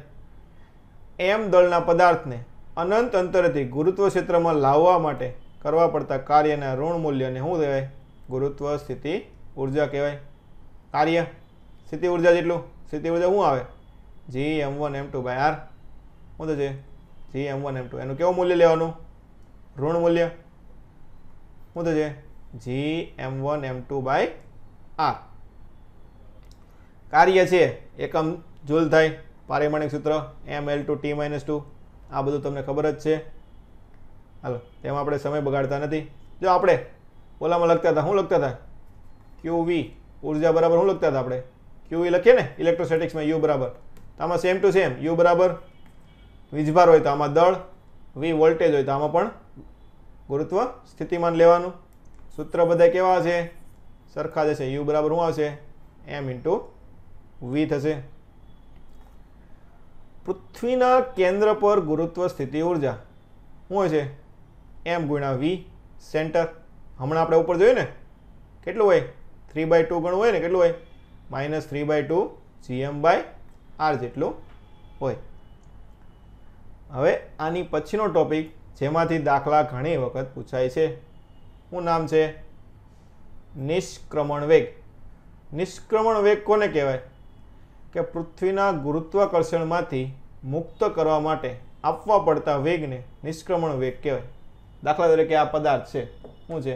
A: એમ દળના પદાર્થને અનંત અંતરેથી ગુરુત્વ ક્ષેત્રમાં લાવવા માટે કરવા પડતા કાર્યના ઋણ મૂલ્યને શું કહેવાય? ગુરુત્વ સ્થિતિ ઉર્જા કહેવાય. કાર્ય સ્થિતિ ઉર્જા જેટલું. સ્થિતિ ઉર્જા શું આવે? Gm1m2 by R. શું થશે? Gm1m2. એનું કેવું મૂલ્ય લેવાનું? ઋણ મૂલ્ય. શું થશે? Gm1m2 by R. કાર્ય છે એકમ જૂલ થાય. પારિમાણિક સૂત્ર mL2T-2. આ બધું તમને ખબર જ છે. હાલો, તેમાં આપણે સમય બગાડતા નથી. જો આપણે ઓલામાં લખતા હતા, શું લખતા હતા? QV ઉર્જા બરાબર શું લખતા હતા આપણે? QE લખીએ ને ઇલેક્ટ્રોસ્ટેટિક્સમાં U બરાબર, તો આમાં સેમ ટુ સેમ U બરાબર વીજભાર હોય તો આમાં દળ, V વોલ્ટેજ હોય તો આમાં પણ ગુરુત્વ સ્થિતિમાન લેવાનું. સૂત્ર બધા કેવા છે? સરખા જશે. U બરાબર શું આવશે? M ઇન્ટુ V થશે. પૃથ્વીના કેન્દ્ર પર ગુરુત્વ સ્થિતિ ઉર્જા શું હોય છે? M ગુણ્યા V સેન્ટર. હમણાં આપણે ઉપર જોયું ને કેટલું હોય? 3/2 ગણું હોય ને, કેટલું હોય? -3/2 gm/r જેટલું હોય. હવે આની પછીનો ટોપિક જેમાંથી દાખલા ઘણી વખત પૂછાય છે, શું નામ છે? નિષ્ક્રમણ વેગ. નિષ્ક્રમણ વેગ કોને કહેવાય? કે પૃથ્વીના ગુરુત્વાકર્ષણમાંથી મુક્ત કરવા માટે આપવા પડતા વેગને નિષ્ક્રમણ વેગ કહેવાય. દાખલા તરીકે આ પદાર્થ છે, શું છે?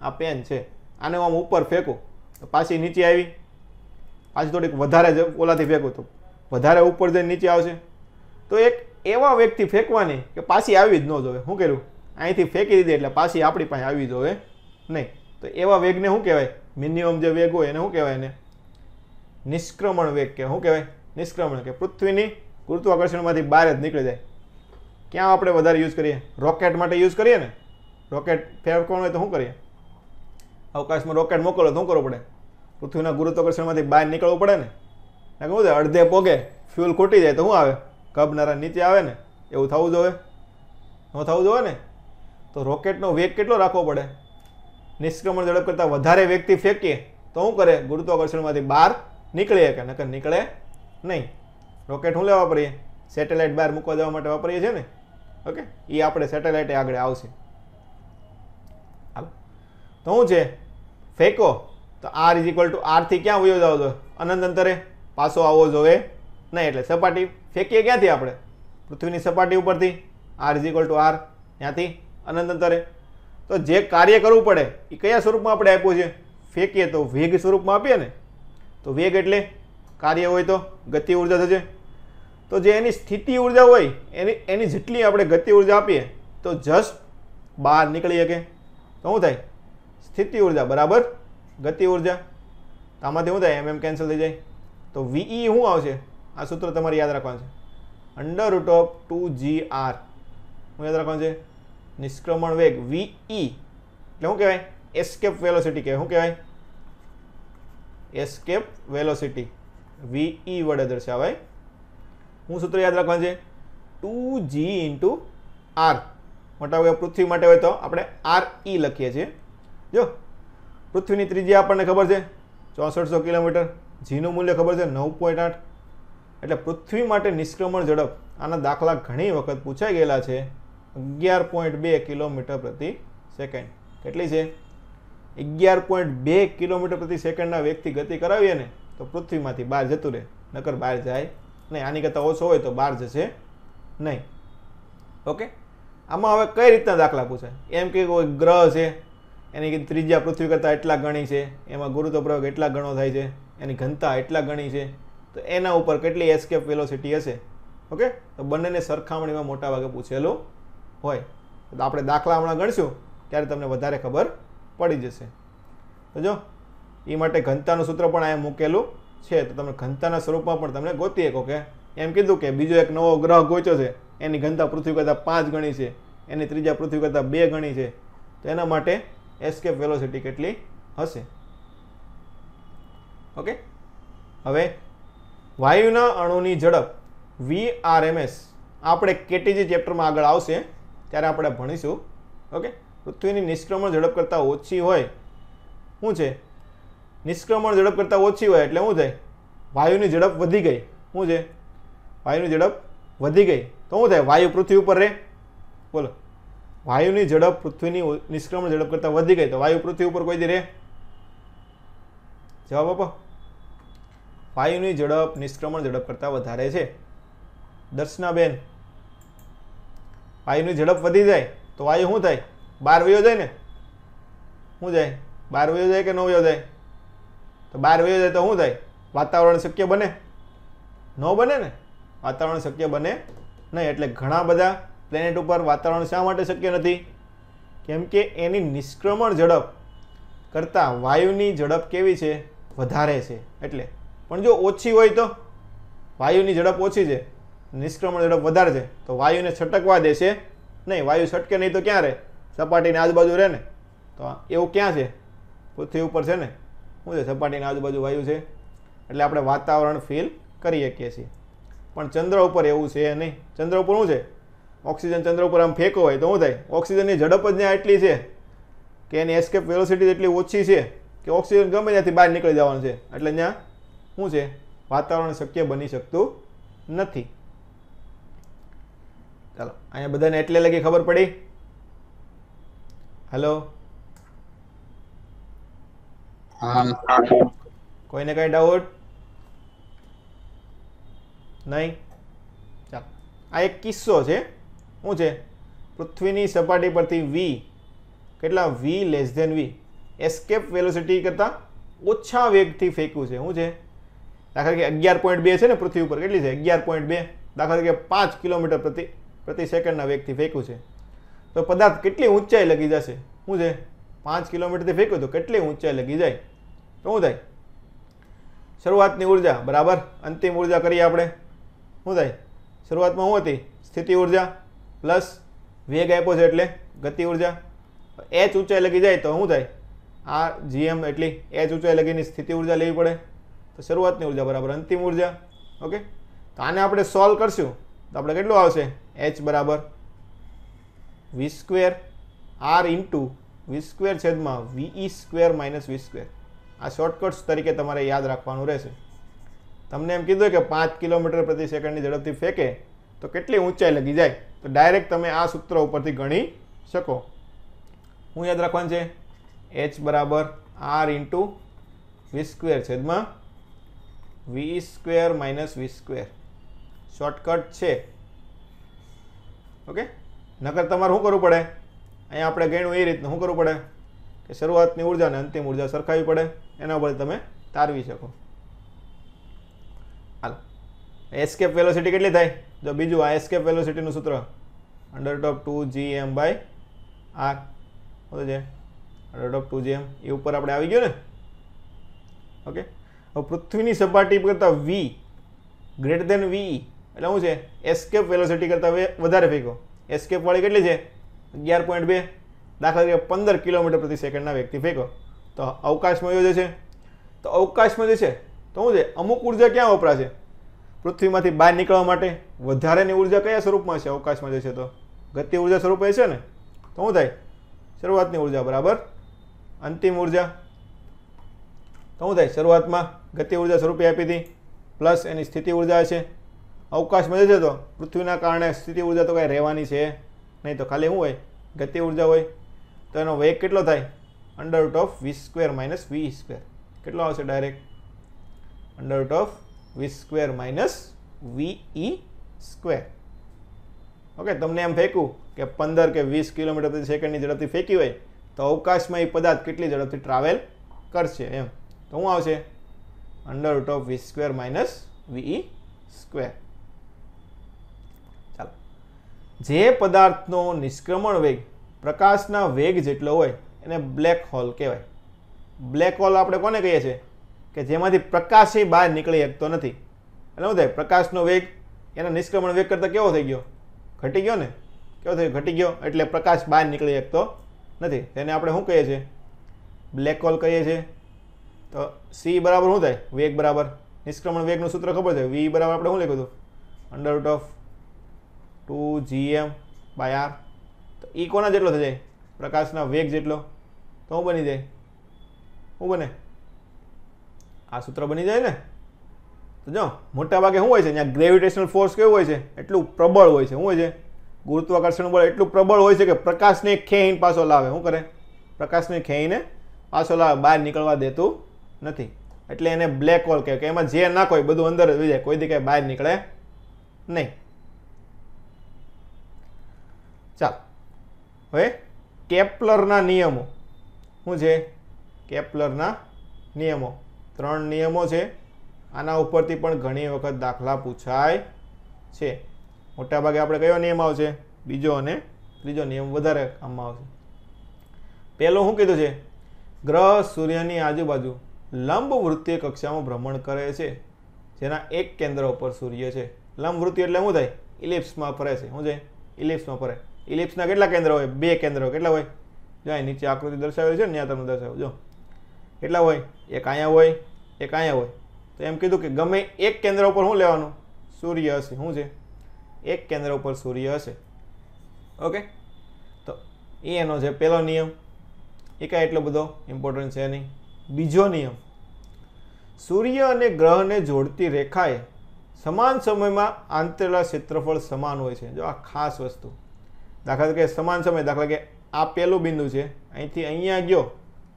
A: આ પેન છે. આને આમ ઉપર ફેંકું તો પાછી નીચે આવી, પાછી થોડીક વધારે ઓલાથી ફેંકું તો વધારે ઉપર જઈને નીચે આવશે. તો એક એવા વેગથી ફેંકવાની કે પાછી આવી જ ન જોવે. શું કર્યું? અહીંથી ફેંકી દીધી એટલે પાછી આપણી પાસે આવી જોવે નહીં. તો એવા વેગને શું કહેવાય? મિનિમમ જે વેગ હોય એને શું કહેવાય? એને નિષ્ક્રમણ વેગ કે શું કહેવાય? નિષ્ક્રમણ, કે પૃથ્વીની ગુરુત્વાકર્ષણમાંથી બહાર જ નીકળી જાય. ક્યાં આપણે વધારે યુઝ કરીએ? રોકેટ માટે યુઝ કરીએ ને. રોકેટ ફેંકવાનું હોય તો શું કરીએ? અવકાશમાં રોકેટ મોકલો તો શું કરવું પડે? પૃથ્વીના ગુરુત્વાકર્ષણમાંથી બહાર નીકળવું પડે ને. શું થાય? અડધે પોગે ફ્યુલ ખૂટી જાય તો શું આવે? કબનારા નીચે આવે ને. એવું થવું જોઈએ? ન થવું જોઈએ ને. તો રોકેટનો વેગ કેટલો રાખવો પડે? નિષ્ક્રમણ ઝડપ કરતાં વધારે વેગથી ફેંકીએ તો શું કરે? ગુરુત્વાકર્ષણમાંથી બહાર નીકળીએ કે નકર નીકળે નહીં. રોકેટ શું લેવા વાપરીએ? સેટેલાઇટ બહાર મૂકવા જવા માટે વાપરીએ છીએ ને. ઓકે, એ આપણે સેટેલાઇટ આગળ આવશે. હાલો, તો શું છે? ફેંકો તો R = R થી ક્યાં વયો જવો જોઈએ? અનંત અંતરે પાછો આવવો જોઈએ નહીં. એટલે સપાટી ફેંકીએ ક્યાંથી આપણે? પૃથ્વીની સપાટી ઉપરથી. R = R, ત્યાંથી અનંત અંતરે. તો જે કાર્ય કરવું પડે એ કયા સ્વરૂપમાં આપણે આપ્યું છે? ફેંકીએ તો વેગ સ્વરૂપમાં આપીએ ને. તો વેગ એટલે કાર્ય હોય તો ગતિ ઉર્જા થશે. તો જે એની સ્થિતિ ઉર્જા હોય એની જેટલી આપણે ગતિ ઉર્જા આપીએ તો જસ્ટ બહાર નીકળી શકે. તો શું થાય? સ્થિતિ ઉર્જા બરાબર ગતિ ઉર્જા. આમાંથી શું થાય? mm કેન્સલ થઈ જાય. તો VE શું આવશે? આ સૂત્ર તમારે યાદ રાખવાનું છે. √2gr. શું યાદ રાખવાનું છે? નિષ્ક્રમણ વેગ VE એટલે શું કહેવાય? એસ્કેપ વેલોસિટી કહેવાય. શું કહેવાય? Escape velocity. VE વડે દર્શાવાય. હું સૂત્ર યાદ રાખવાનું છે? 2g × r. મોટાભાગે પૃથ્વી માટે હોય તો આપણે RE લખીએ છીએ. જો પૃથ્વીની ત્રિજ્યા આપણને ખબર છે 6400 કિલોમીટર. જીનું મૂલ્ય ખબર છે 9.8. એટલે પૃથ્વી માટે નિષ્ક્રમણ ઝડપ આના દાખલા ઘણી વખત પૂછાઈ ગયેલા છે. 11.2 કિલોમીટર પ્રતિ સેકન્ડ. કેટલી છે? 11.2 કિલોમીટર પ્રતિ સેકન્ડના વેગથી ગતિ કરાવીએ ને તો પૃથ્વીમાંથી બહાર જતું રહે, નકર બહાર જાય નહીં. આની કરતાં ઓછો હોય તો બહાર જશે નહીં. ઓકે, આમાં હવે કઈ રીતના દાખલા પૂછાય? એમ કે કોઈ ગ્રહ છે, એની ત્રિજ્યા પૃથ્વી કરતાં એટલા ગણી છે, એમાં ગુરુત્વ પ્રયોગ એટલા ગણો થાય છે, એની ઘનતા એટલા ગણી છે, તો એના ઉપર કેટલી એસ્કેપ વેલોસિટી હશે. ઓકે, તો બંનેને સરખામણીમાં મોટા ભાગે પૂછેલું હોય. તો આપણે દાખલા હમણાં ગણશું ત્યારે તમને વધારે ખબર પડી જશે. તો જો એ માટે ઘનતાનું સૂત્ર પણ અહીંયા મૂકેલું છે. તો તમે ઘનતાના સ્વરૂપમાં પણ તમને ગોતી શકો. કે એમ કીધું કે બીજો એક નવો ગ્રહ ગોચ્યો છે, એની ઘનતા પૃથ્વી કરતાં 5 ગણી છે, એની ત્રિજ્યા પૃથ્વી કરતાં 2 ગણી છે. તો એના માટે એસ્કેપ વેલોસિટી કેટલી હશે? ઓકે, હવે વાયુના અણુની ઝડપ VRMS આપણે કેટીજી ચેપ્ટરમાં આગળ આવશે ત્યારે આપણે ભણીશું. ઓકે, પૃથ્વીની નિષ્ક્રમણ ઝડપ કરતાં ઓછી હોય. શું છે? નિષ્ક્રમણ ઝડપ કરતાં ઓછી હોય એટલે શું થાય? વાયુની ઝડપ વધી ગઈ. શું છે? વાયુની ઝડપ વધી ગઈ તો શું થાય? વાયુ પૃથ્વી ઉપર રહે. બોલો, વાયુની ઝડપ પૃથ્વીની નિષ્ક્રમણ ઝડપ કરતાં વધી ગઈ તો વાયુ પૃથ્વી ઉપર કોઈ દી રહે? જવાબ આપો. વાયુની ઝડપ નિષ્ક્રમણ ઝડપ કરતાં વધારે છે. દર્શનાબેન, વાયુની ઝડપ વધી જાય તો વાયુ શું થાય? બહાર વયો જાય ને. શું જાય? બહાર વયો જાય કે ન વયો જાય? તો બહાર વયો જાય તો શું થાય? વાતાવરણ શક્ય બને? ન બને ને. વાતાવરણ શક્ય બને નહીં. એટલે ઘણા બધા પ્લેનેટ ઉપર વાતાવરણ શા માટે શક્ય નથી? કેમ કે એની નિષ્ક્રમણ ઝડપ કરતાં વાયુની ઝડપ કેવી છે? વધારે છે. એટલે પણ જો ઓછી હોય તો વાયુની ઝડપ ઓછી છે, નિષ્ક્રમણ ઝડપ વધારે છે, તો વાયુને છટકવા દેશે નહીં. વાયુ છટકે નહીં તો ક્યાં રહે? સપાટીની આજુબાજુ રહે ને. તો એવું ક્યાં છે? પૃથ્વી ઉપર છે ને. શું છે? સપાટીની આજુબાજુ વાયુ છે, એટલે આપણે વાતાવરણ ફીલ કરી શકીએ છીએ. પણ ચંદ્ર ઉપર એવું છે નહીં. ચંદ્ર ઉપર શું છે? ઓક્સિજન ચંદ્ર ઉપર આમ ફેંકો હોય તો શું થાય? ઓક્સિજનની ઝડપ જ ત્યાં એટલી છે કે એની એસ્કેપ વેલોસિટી એટલી ઓછી છે કે ઓક્સિજન ગમે ત્યાંથી બહાર નીકળી જવાનું છે. એટલે ત્યાં શું છે? વાતાવરણ શક્ય બની શકતું નથી. ચાલો, અહીંયા બધાને એટલે લગી ખબર પડી? હેલો, કોઈને કઈ ડાઉટ નહીં? ચાલો, આ એક કિસ્સો છે. શું છે? પૃથ્વીની સપાટી પરથી વી કેટલા? V less than v escape velocity કરતાં ઓછા વેગથી ફેંક્યું છે. શું છે? દાખલા તરીકે 11.2 છે ને પૃથ્વી ઉપર. કેટલી છે? 11.2. દાખલા તરીકે 5 કિલોમીટર પ્રતિ સેકન્ડના વેગથી ફેંક્યું છે. તો પદાર્થ કેટલી ઊંચાઈ લગી જશે? શું છે? 5 કિલોમીટરથી ફેંક્યું તો કેટલી ઊંચાઈ લગી જાય? તો શું થાય? શરૂઆતની ઉર્જા બરાબર અંતિમ ઉર્જા કરીએ આપણે. શું થાય? શરૂઆતમાં શું હતી? સ્થિતિ ઉર્જા પ્લસ વેગ આપ્યો છે એટલે ગતિ ઉર્જા. h ઊંચાઈ લગી જાય તો શું થાય? આ gm એટલી h ઊંચાઈ લગીની સ્થિતિ ઉર્જા લેવી પડે. તો શરૂઆતની ઉર્જા બરાબર અંતિમ ઉર્જા. ઓકે, તો આને આપણે સોલ્વ કરશું તો આપણે કેટલું આવશે? h બરાબર v² r ઇન્ટુ v² છેદમાં ve² માઇનસ v². આ શોર્ટકટ્સ તરીકે તમારે યાદ રાખવાનું રહેશે. તમને એમ કીધું કે 5 કિલોમીટર પ્રતિ સેકન્ડની ઝડપથી ફેંકે તો કેટલી ઊંચાઈ લગી જાય, તો ડાયરેક્ટ તમે આ સૂત્ર ઉપરથી ગણી શકો. હું યાદ રાખવાનું છે? h બરાબર r ઇન્ટુ v² છેદમાં ve² માઇનસ v². શોર્ટકટ છે. ઓકે, નકર તમારે શું કરવું પડે? અહીંયા આપણે ગણ્યું એ રીતનું શું કરવું પડે કે શરૂઆતની ઉર્જા અને અંતિમ ઉર્જા સરખાવવી પડે. એના ઉપર તમે તારવી શકો. હાલો, એસ્કેપ વેલોસિટી કેટલી થાય? જો બીજું આ એસ્કેપ વેલોસિટીનું સૂત્ર √2gm/r. શું છે? √2gm. એ ઉપર આપણે આવી ગયો ને. ઓકે, હવે પૃથ્વીની સપાટી કરતાં v ગ્રેટર ધેન ve એટલે શું છે? એસ્કેપ વેલોસિટી કરતાં વધારે ફેંકો. એસ્કેપ વાળી કેટલી છે? 11.2. દાખલા તરીકે 15 કિલોમીટર પ્રતિ સેકન્ડના વેગથી ફેંકો તો અવકાશમાં યોજે છે. તો અવકાશમાં જે છે તો શું છે? અમુક ઉર્જા ક્યાં વપરાશે? પૃથ્વીમાંથી બહાર નીકળવા માટે વધારેની ઉર્જા કયા સ્વરૂપમાં છે? અવકાશમાં જે છે તો ગતિ ઉર્જા સ્વરૂપે છે ને. તો શું થાય? શરૂઆતની ઉર્જા બરાબર અંતિમ ઉર્જા. તો શું થાય? શરૂઆતમાં ગતિ ઉર્જા સ્વરૂપે આપી હતી પ્લસ એની સ્થિતિ ઉર્જા છે. અવકાશમાં જે છે તો પૃથ્વીના કારણે સ્થિતિ ઉર્જા તો કાંઈ રહેવાની છે નહીં, તો ખાલી શું હોય? ગતિ ઉર્જા હોય. તો એનો વેગ કેટલો થાય? √v² minus ve². કેટલો આવશે? Direct √v² minus ve². Okay, તમને એમ ફેંકું કે 15 કે 20 કિલોમીટર પ્રતિ સેકન્ડની ઝડપથી ફેંકી હોય તો અવકાશમાં એ પદાર્થ કેટલી ઝડપથી ટ્રાવેલ કરશે એમ. તો શું આવશે? √v² minus ve². ચાલો, જે પદાર્થનો નિષ્ક્રમણ વેગ પ્રકાશના વેગ જેટલો હોય એને બ્લેક હોલ કહેવાય. બ્લેક હોલ આપણે કોને કહીએ છીએ? કે જેમાંથી પ્રકાશ બહાર નીકળી શકતો નથી. એટલે શું થાય? પ્રકાશનો વેગ એના નિષ્ક્રમણ વેગ કરતાં કેવો થઈ ગયો? ઘટી ગયો ને. કેવો થયો? ઘટી ગયો. એટલે પ્રકાશ બહાર નીકળી શકતો નથી. તેને આપણે શું કહીએ છીએ? બ્લેક હોલ કહીએ છીએ. તો c બરાબર શું થાય? વેગ બરાબર નિષ્ક્રમણ વેગનું સૂત્ર ખબર છે? v બરાબર આપણે શું લખ્યું હતું? √2gm/r. તો એ કોના જેટલો થઈ જાય? પ્રકાશના વેગ જેટલો. તો શું બની જાય? શું બને? આ સૂત્ર બની જાય ને. તો જો મોટા ભાગે શું હોય છે? ત્યાં ગ્રેવિટેશનલ ફોર્સ કેવું હોય છે? એટલું પ્રબળ હોય છે. શું હોય છે? ગુરુત્વાકર્ષણ બળ એટલું પ્રબળ હોય છે કે પ્રકાશને ખેંચીને પાછો લાવે. શું કરે? પ્રકાશને ખેંચીને પાછો લાવે, બહાર નીકળવા દેતું નથી. એટલે એને બ્લેક હોલ કહેવાય કે એમાં જે નાખો હોય બધું અંદર જ જાય, કોઈ દી કાંઈ બહાર નીકળે નહીં. ચાલો, હવે કેપ્લરના નિયમો શું છે? કેપ્લરના નિયમો 3 નિયમો છે. આના ઉપરથી પણ ઘણી વખત દાખલા પૂછાય છે. મોટાભાગે આપણે કયો નિયમ આવશે? બીજો અને ત્રીજો નિયમ વધારે કામમાં આવશે. પહેલો શું કીધું છે? ગ્રહ સૂર્યની આજુબાજુ લંબવૃત્તીય કક્ષામાં ભ્રમણ કરે છે, જેના એક કેન્દ્ર ઉપર સૂર્ય છે. લંબવૃત્તિ એટલે શું થાય? ઇલિપ્સમાં ફરે છે. શું છે? ઇલિપ્સમાં ફરે. ઇલિપ્સના કેટલા કેન્દ્ર હોય? 2 કેન્દ્ર. કેટલા હોય? જો અહીં નીચે આકૃતિ દર્શાવેલી છે ને, ત્યાં તમને દર્શાવું. જો કેટલા હોય? એક અહીંયા હોય, એક અહીંયા હોય. તો એમ કીધું કે ગમે એક કેન્દ્ર ઉપર શું લેવાનું? સૂર્ય હશે. શું છે? એક કેન્દ્ર ઉપર સૂર્ય હશે. ઓકે, તો એનો છે પહેલો નિયમ. એ કાંઈ એટલો બધો ઇમ્પોર્ટન્ટ છે નહીં. બીજો નિયમ, સૂર્ય અને ગ્રહને જોડતી રેખાએ સમાન સમયમાં આંતરેલા ક્ષેત્રફળ સમાન હોય છે. જો આ ખાસ વસ્તુ, દાખલા તરીકે સમાન સમય, દાખલા કે આ પહેલું બિંદુ છે, અહીંથી અહીંયા ગયો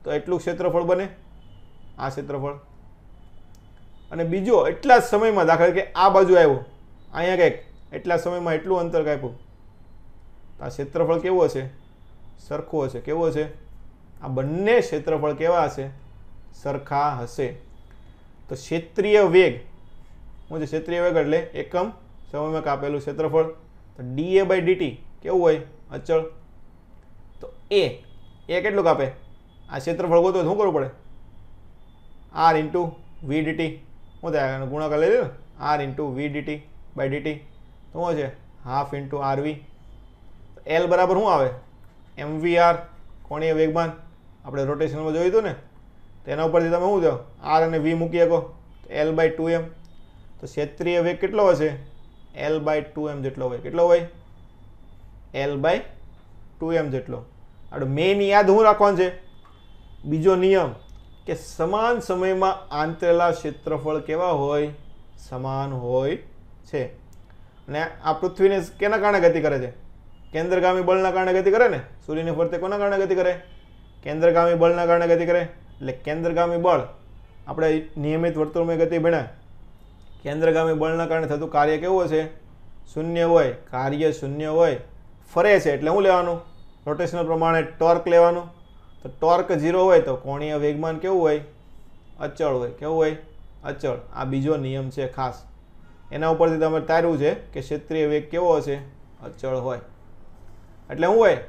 A: તો એટલું ક્ષેત્રફળ બને, આ ક્ષેત્રફળ. અને બીજો એટલા જ સમયમાં, દાખલા કે આ બાજુ આવ્યો, અહીંયા કંઈક એટલા સમયમાં એટલું અંતર કાપ્યું, આ ક્ષેત્રફળ કેવું હશે? સરખું હશે. કેવું હશે? આ બંને ક્ષેત્રફળ કેવા હશે? સરખા હશે. તો ક્ષેત્રીય વેગ, શું છે ક્ષેત્રીય વેગ? એટલે એકમ સમયમાં કાપેલું ક્ષેત્રફળ. તો dA/dt કેવું હોય? અચળ. તો એ કેટલું કાપે? આ ક્ષેત્રફળ ગોતો શું કરવું પડે? r × v/dt. શું થાય? ગુણાકાર લઈ લે ને, r × v/dt/dt. તો શું છે? ½ × rv. L બરાબર શું આવે? mvr, કોણીય વેગમાન. આપણે રોટેશનમાં જોયું હતું ને, તેના ઉપરથી તમે શું જાઓ? r અને v મૂકી શકો. L/2m. તો ક્ષેત્રીય વેગ કેટલો હશે? L/2m જેટલો હોય. કેટલો હોય? L/2m જેટલો. આપણે મેઇન યાદ શું રાખવાનું છે? બીજો નિયમ, કે સમાન સમયમાં આંતરેલા ક્ષેત્રફળ કેવા હોય? સમાન હોય છે. અને આ પૃથ્વીને કેના કારણે ગતિ કરે છે? કેન્દ્રગામી બળના કારણે ગતિ કરે ને. સૂર્યની ફરતે કોના કારણે ગતિ કરે? કેન્દ્રગામી બળના કારણે ગતિ કરે. એટલે કેન્દ્રગામી બળ, આપણે નિયમિત વર્તુળમય ગતિ ભણ્યા, કેન્દ્રગામી બળના કારણે થતું કાર્ય કેવું હશે? શૂન્ય હોય. કાર્ય શૂન્ય હોય. ફરે છે એટલે શું લેવાનું? રોટેશનલ પ્રમાણે ટોર્ક લેવાનું. તો ટોર્ક 0 હોય તો કોણીય વેગમાન કેવું હોય? અચળ હોય. કેવું હોય? અચળ. આ બીજો નિયમ છે ખાસ. એના ઉપરથી તમે તાર્યું છે કે ક્ષેત્રીય વેગ કેવો હશે? અચળ હોય. એટલે શું હોય?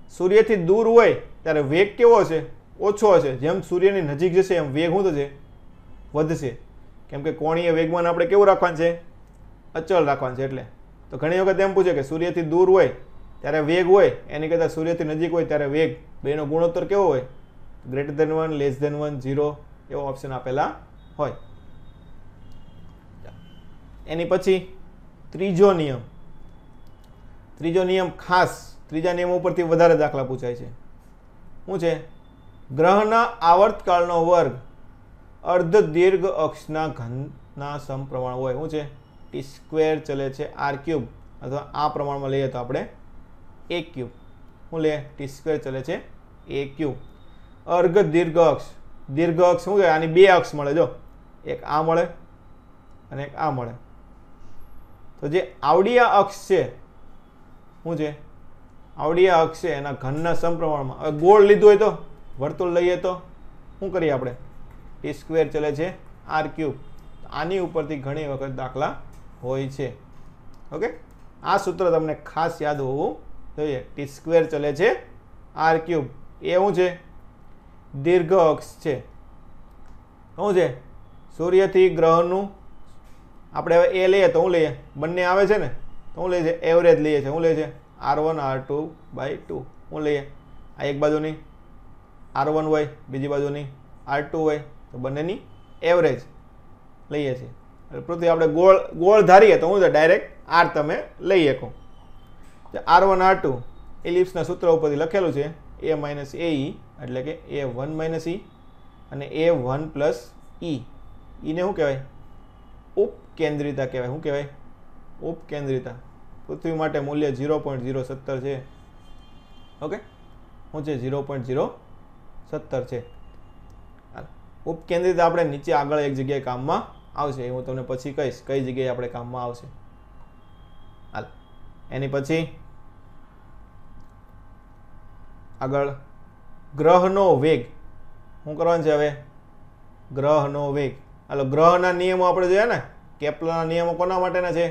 A: સૂર્યથી દૂર હોય ત્યારે વેગ કેવો હશે? ઓછો હશે. જેમ સૂર્યની નજીક જશે એમ વેગ શું થશે? વધશે. કેમ કે કોણીય વેગમાન આપણે કેવું રાખવાનું છે? અચળ રાખવાનું છે. એટલે તો ઘણી વખત એમ પૂછે કે સૂર્યથી દૂર હોય ત્યારે વેગ હોય, એની કરતાં સૂર્યથી નજીક હોય ત્યારે વેગ, બેનો ગુણોત્તર કેવો હોય? >1, <1, 0 એવો ઓપ્શન આપેલા હોય. એની પછી ત્રીજો નિયમ. ત્રીજો નિયમ ખાસ, ત્રીજા નિયમ ઉપરથી વધારે દાખલા પૂછાય છે. શું છે? ગ્રહના આવર્તકાળનો વર્ગ અર્ધ દીર્ઘ અક્ષના ઘનના સમપ્રમાણ હોય. શું છે? t² ચલે છે r³ અથવા આ પ્રમાણમાં લઈએ તો આપણે a³. શું લે? t² ચલે છે a³. અર્ધ દીર્ઘ અક્ષ. દીર્ઘ અક્ષ શું છે? આની 2 અક્ષ મળે. જો એક આ મળે અને એક આ મળે. તો જે આવડિયા અક્ષ છે, શું છે? આવડિયા અક્ષ છે એના ઘનના સમપ્રમાણમાં. હવે ગોળ લીધું હોય તો, વર્તુળ લઈએ તો શું કરીએ આપણે? t² ચલે છે r³. આની ઉપરથી ઘણી વખત દાખલા હોય છે. ઓકે, આ સૂત્ર તમને ખાસ યાદ હોવું જોઈએ. t² ચલે છે r³. એ શું છે? દીર્ઘ અક્ષ છે. શું છે? સૂર્યથી ગ્રહનું આપણે હવે એ લઈએ તો શું લઈએ? બંને આવે છે ને, તો શું લઈએ છે? એવરેજ લઈએ છે. શું લઈએ છે? r1 r2/2. શું લઈએ? આ એક બાજુની r1 હોય, બીજી બાજુની r2 હોય, તો બંનેની એવરેજ લઈએ છીએ. પૃથ્વી આપણે ગોળ ધારીએ તો શું છે? ડાયરેક્ટ r તમે લઈ શકો. r1 r2 એલિપ્સના સૂત્ર ઉપરથી લખેલું છે a - ae, એટલે કે a1 - e અને a1 + e. એને શું કહેવાય? ઉપકેન્દ્રિતા કહેવાય. શું કહેવાય? ઉપકેન્દ્રિતા. પૃથ્વી માટે મૂલ્ય 0.017 છે. ઓકે, શું છે? 0.017 છે. ઉપકેન્દ્રિતા આપણે નીચે આગળ એક જગ્યાએ કામમાં આવશે. એ હું તમને પછી કહીશ કઈ જગ્યાએ આપણે કામમાં આવશે. હાલ, એની પછી આગળ ગ્રહનો વેગ. શું કરવાનું છે હવે? ગ્રહનો વેગ. હાલો, ગ્રહના નિયમો આપણે જોયા ને. કેપ્લરના નિયમો કોના માટેના છે?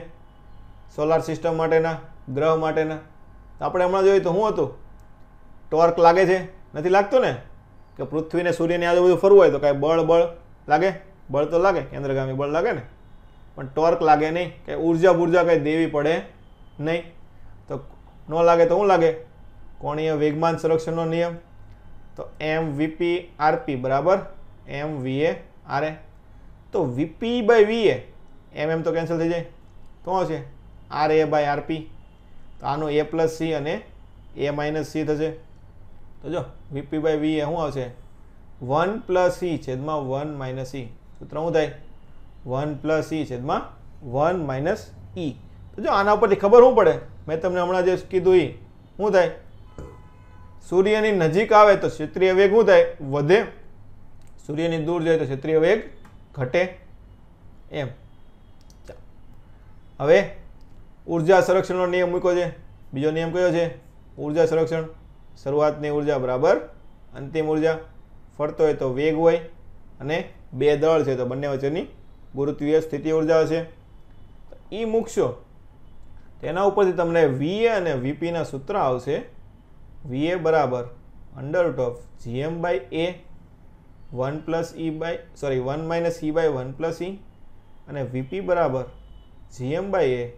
A: સોલાર સિસ્ટમ માટેના, ગ્રહ માટેના. આપણે હમણાં જોયું તો શું હતું? ટોર્ક લાગે છે? નથી લાગતું ને? કે પૃથ્વીને સૂર્યની આજુબાજુ ફરવું હોય તો કાંઈ બળ લાગે? બળ તો લાગે, કેન્દ્રગામી બળ લાગે ને, પણ ટોર્ક લાગે નહીં, કે ઉર્જા બુર્જા કંઈ દેવી પડે નહીં. તો ન લાગે તો શું લાગે? કોણીય વેગમાન સંરક્ષણનો નિયમ. તો એમ વીપી આરપી બરાબર એમ વીએ આરએ. તો વીપી બાય વીએ એમ તો કેન્સલ થઈ જાય, તો શું છે? R A by RP. તો આનું એ પ્લસ સી અને એ માઇનસ સી થશે. તો જો વીપી બાય વી એ શું આવશે? 1 પ્લસ ઈ છેદમાં 1 માઇનસ ઈ. સૂત્ર શું થાય? 1 પ્લસ ઈ છેદમાં 1 માઇનસ ઈ. તો જો આના ઉપરથી ખબર શું પડે? મેં તમને હમણાં જે કીધું એ શું થાય? સૂર્યની નજીક આવે તો ક્ષેત્રીય વેગ શું થાય? વધે. સૂર્યની દૂર જાય તો ક્ષેત્રીય વેગ ઘટે. એમ. હવે ઉર્જા સંરક્ષણનો નિયમ મૂક્યો છે. બીજો નિયમ કયો છે? ઉર્જા સંરક્ષણ. શરૂઆતની ઉર્જા બરાબર અંતિમ ઉર્જા. ફરતો હોય તો વેગ હોય, અને બે દળ છે તો બંને વચ્ચેની ગુરુત્વીય સ્થિતિ ઉર્જા હશે. એ મૂકશો તેના ઉપરથી તમને વીએ અને વીપીના સૂત્ર આવશે. વીએ બરાબર under root of GM by a 1 plus e by 1 minus e by 1 plus e, અને વીપી બરાબર GM by a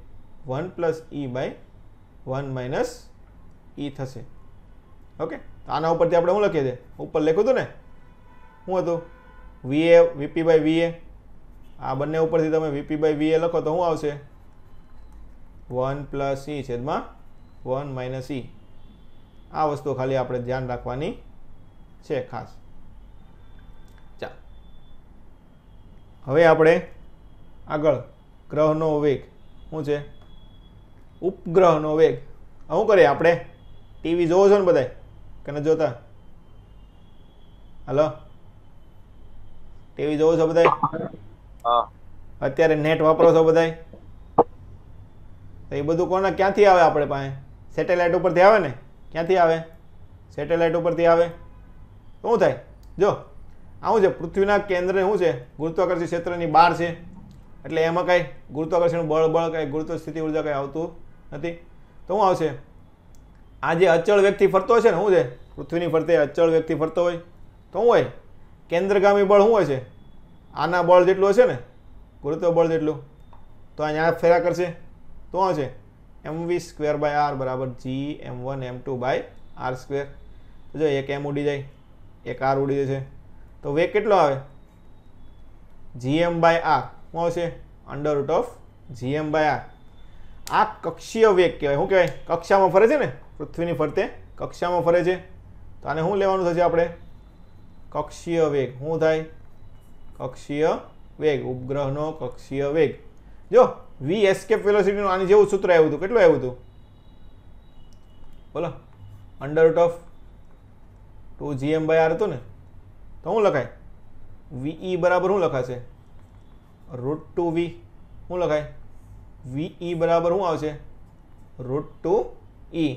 A: 1 plus e by 1 minus e થશે. ઓકે, તો આના ઉપરથી આપણે શું લખીએ છીએ? ઉપર લખ્યું હતું ને, શું હતું? વીએ વીપી બાય વીએ. આ બંને ઉપરથી તમે વીપી બાય વીએ લખો તો શું આવશે? 1 પ્લસ ઈ છેદમાં 1 માઇનસ ઈ. આ વસ્તુ ખાલી આપણે ધ્યાન રાખવાની છે ખાસ. ચાલો, હવે આપણે આગળ ગ્રહનો વેગ શું છે? ઉપગ્રહનો વેગ. શું કરીએ આપણે? ટીવી જોવો છો ને બધાય કે નથી જોતા? હાલો, ટીવી જોવો છો બધાય? અત્યારે નેટ વાપરો છો બધાય? તો એ બધું કોને ક્યાંથી આવે? આપણે પાસે સેટેલાઇટ ઉપરથી આવે ને. ક્યાંથી આવે? સેટેલાઇટ ઉપરથી આવે. શું થાય? જો આવું છે, પૃથ્વીના કેન્દ્રે શું છે? ગુરુત્વાકર્ષણ ક્ષેત્રની બહાર છે, એટલે એમાં કાંઈ ગુરુત્વાકર્ષણ બળ કાંઈ ગુરુત્વ સ્થિતિ ઉર્જા કાંઈ આવતું નથી. તો શું આવશે? આ જે અચળ વેગથી ફરતો હોય છે ને, શું છે? પૃથ્વીની ફરતે અચળ વેગથી ફરતો હોય તો શું હોય? કેન્દ્રગામી બળ શું હોય છે? આના બળ જેટલું હશે ને, ગુરુત્વ બળ જેટલું. તો અહીંયા ફેરા કરશે તો શું છે? mv સ્ક્વેર બાય આર બરાબર જી m1 m2 by R square. તો જો એક એમ ઉડી જાય, એક આર ઉડી જશે, તો વેગ કેટલો આવે? gm by R. શું આવશે? Under root of gm by R. આ કક્ષીય વેગ કહેવાય. શું કહેવાય? કક્ષામાં ફરે છે ને, પૃથ્વીની ફરતે કક્ષામાં ફરે છે. તો આને શું લેવાનું થશે આપણે? કક્ષીય વેગ. શું થાય? કક્ષીય વેગ. ઉપગ્રહનો કક્ષીય વેગ. જો વી એસ્કેપ વેલોસિટીનું આની જેવું સૂત્ર આવ્યું હતું. કેટલું આવ્યું હતું? બોલો. Under root of 2gm by R હતું ને. તો શું લખાય? વીઈ બરાબર શું લખાશે? √2v. શું લખાય? વીઈ બરાબર શું આવશે? √2e.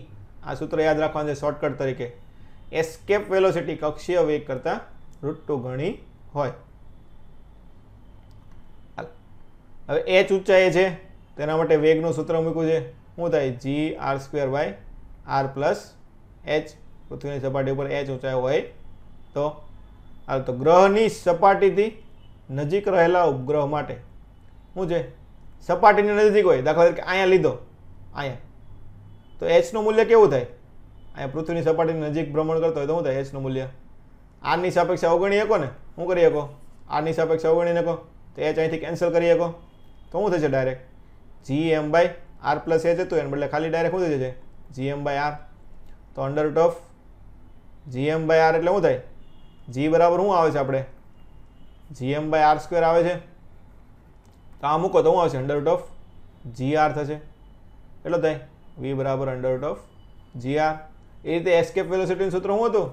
A: આ સૂત્ર યાદ રાખવાનું છે શોર્ટકટ તરીકે. એસ્કેપ વેલોસિટી કક્ષીય વેગ કરતાં √2 ગણી હોય. હવે h ઊંચાઈ છે, તેના માટે વેગનું સૂત્ર મૂક્યું છે. શું થાય? G R square by R plus H. પૃથ્વીની સપાટી ઉપર h ઊંચાઈ હોય તો હાલ. તો ગ્રહની સપાટીથી નજીક રહેલા ઉપગ્રહ માટે શું છે? સપાટીની નજીક હોય, દાખલા તરીકે અહીંયા લીધો, અહીંયા, તો એચનું મૂલ્ય કેવું થાય? અહીંયા પૃથ્વીની સપાટીની નજીક ભ્રમણ કરતો હોય તો શું થાય? એચનું મૂલ્ય આરની સાપેક્ષે અવગણી શકો ને. શું કરી શકો? આરની સાપેક્ષે અવગણી શકો તો એચ અહીંથી કેન્સલ કરી શકો. તો શું થશે? Direct gm by R plus h હતું એને બદલે ખાલી ડાયરેક્ટ શું થઈ જશે? gm by r. તો under root of gm by r એટલે શું થાય? g બરાબર શું આવે છે આપણે? gm બાય આર સ્ક્વેર આવે છે. તો આ મૂકો તો શું આવશે? અંડર રૂટ ઓફ gr થશે. કેટલો થાય? v બરાબર અંડર રૂટ ઓફ gr. એ રીતે એસ્કેપ વેલોસિટીનું સૂત્ર શું હતું?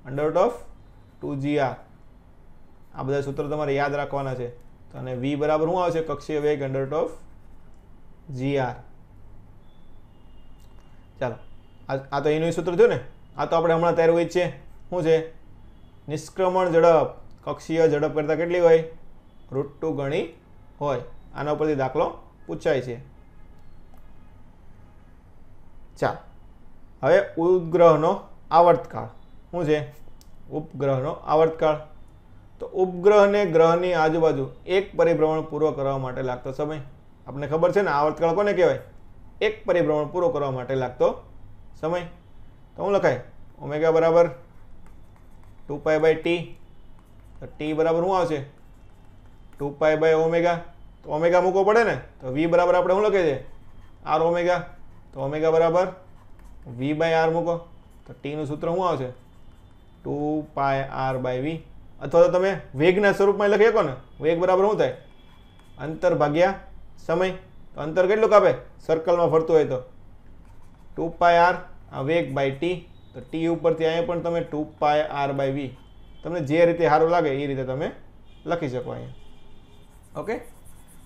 A: Under root of 2gr. આ બધા સૂત્રો તમારે યાદ રાખવાના છે. અને v બરાબર શું આવશે? કક્ષીય વેગ અંડર રૂટ ઓફ gr. ચાલો, આ તો એનું સૂત્ર થયું ને. આ તો આપણે હમણાં તૈયાર હોય છે. શું છે? નિષ્ક્રમણ ઝડપ કક્ષીય ઝડપ કરતાં કેટલી હોય? √2 ગણી હોય. આના ઉપરથી દાખલો પૂછાય છે. ચાલો, હવે ઉપગ્રહનો આવર્તકાળ શું છે? ઉપગ્રહનો આવર્તકાળ. તો ઉપગ્રહ ને ગ્રહની આજુબાજુ એક પરિભ્રમણ પૂરો કરવા માટે લાગતો સમય આપણે ખબર છે ને આવર્તકાળ કોને કહેવાય એક પરિભ્રમણ પૂરો કરવા માટે લાગતો સમય તો હું લખાય ઓમેગા બરાબર 2π/t તો t બરાબર શું આવશે 2π/ઓમેગા તો ઓમેગા મૂકવો પડે ને તો v બરાબર આપણે શું લખીએ છીએ r ઓમેગા તો ઓમેગા બરાબર v/r મૂકો તો t નું સૂત્ર શું આવશે 2πr/v અથવા તો તમે વેગના સ્વરૂપમાં લખી શકો ને વેગ બરાબર શું થાય અંતર ભાગ્યા સમય તો અંતર કેટલું કાપે સર્કલમાં ફરતું હોય તો 2πr આ વેગ બાય t તો t ઉપરથી અહીંયા પણ તમે 2πr/v તમને જે રીતે સારું લાગે એ રીતે તમે લખી શકો અહીંયા ઓકે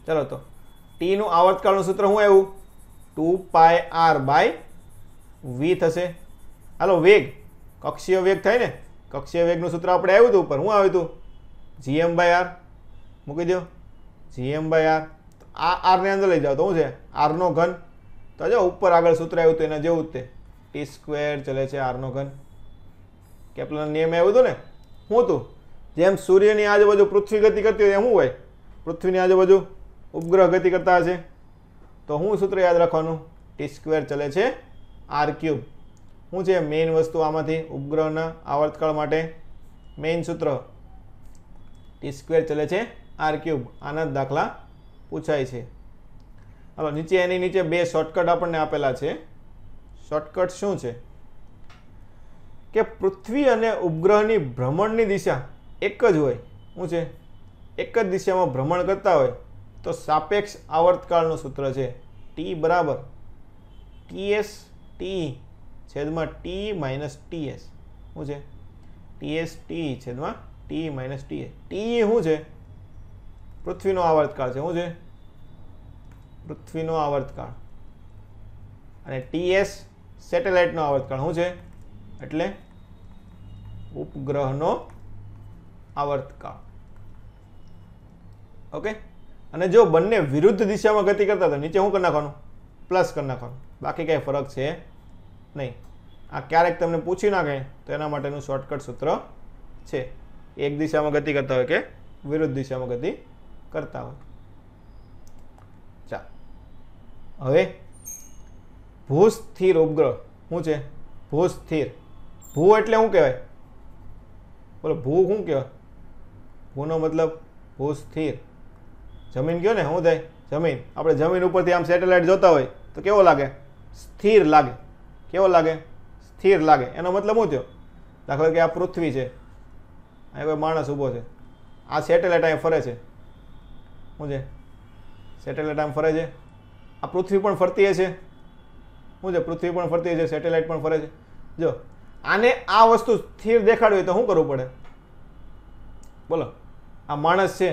A: ચલો તો t નું આવર્તકાળનું સૂત્ર શું આવ્યું 2πr/v થશે હાલો વેગ કક્ષીય વેગ થાય ને કક્ષીય વેગનું સૂત્ર આપણે આવ્યું હતું ઉપર શું આવ્યું હતું gm/r મૂકી દો gm/r આ r ને અંદર લઈ જાઓ તો શું છે r નો ઘન તો જો ઉપર આગળ સૂત્ર આવ્યું હતું એના જેવું જ તે t² ચલે છે r નો ઘન કેપ્લરનો નિયમ આવ્યું હતું ને શું હતું જેમ સૂર્યની આજુબાજુ પૃથ્વી ગતિ કરતી હોય એમ શું હોય પૃથ્વીની આજુબાજુ ઉપગ્રહ ગતિ કરતા હશે તો શું સૂત્ર યાદ રાખવાનું t² ચલે છે r3 શું છે મેઇન વસ્તુ આમાંથી ઉપગ્રહના આવર્તકાળ માટે મેઇન સૂત્ર t² ચલે છે r3 આના જ દાખલા પૂછાય છે હાલો નીચે એની નીચે બે શોર્ટકટ આપણને આપેલા છે શોર્ટકટ શું છે કે પૃથ્વી અને ઉપગ્રહની ભ્રમણની દિશા એક જ હોય શું છે એક જ દિશામાં ભ્રમણ કરતા હોય તો સાપેક્ષ આવર્તકાળનું સૂત્ર છે t બરાબર ts t છેદમાં t માઇનસ ts શું છે ts t છેદમાં t માઇનસ ts t શું છે પૃથ્વીનો આવર્તકાળ છે શું છે પૃથ્વીનો આવર્તકાળ અને ts સેટેલાઇટનો આવર્તકાળ શું છે એટલે ઉપગ્રહનો આવર્તકાળ ઓકે અને જો બંને વિરુદ્ધ દિશામાં ગતિ કરતા હતા નીચે શું કરી નાખવાનું પ્લસ કરી નાખવાનું બાકી કઈ ફરક છે નહીં આ ક્યારેક તમને પૂછી નાખે તો એના માટેનું શોર્ટકટ સૂત્ર છે એક દિશામાં ગતિ કરતા હોય કે વિરુદ્ધ દિશામાં ગતિ કરતા હોય ચાલ હવે ભૂસ્થિર ઉપગ્રહ શું છે ભૂસ્થિર ભૂ એટલે શું કહેવાય બોલો ભૂ શું કહેવાય ભૂનો મતલબ ભૂસ્થિર જમીન કયો ને શું થાય જમીન આપણે જમીન ઉપરથી આમ સેટેલાઇટ જોતા હોય તો કેવો લાગે સ્થિર લાગે કેવો લાગે સ્થિર લાગે એનો મતલબ શું થયો દાખલા કે આ પૃથ્વી છે અહીં કોઈ માણસ ઊભો છે આ સેટેલાઇટ અહીં ફરે છે શું છે સેટેલાઇટ આમ ફરે છે આ પૃથ્વી પણ ફરતી છે શું છે પૃથ્વી પણ ફરતી છે સેટેલાઇટ પણ ફરે છે જો આને આ વસ્તુ સ્થિર દેખાડવી હોય તો શું કરવું પડે બોલો આ માણસ છે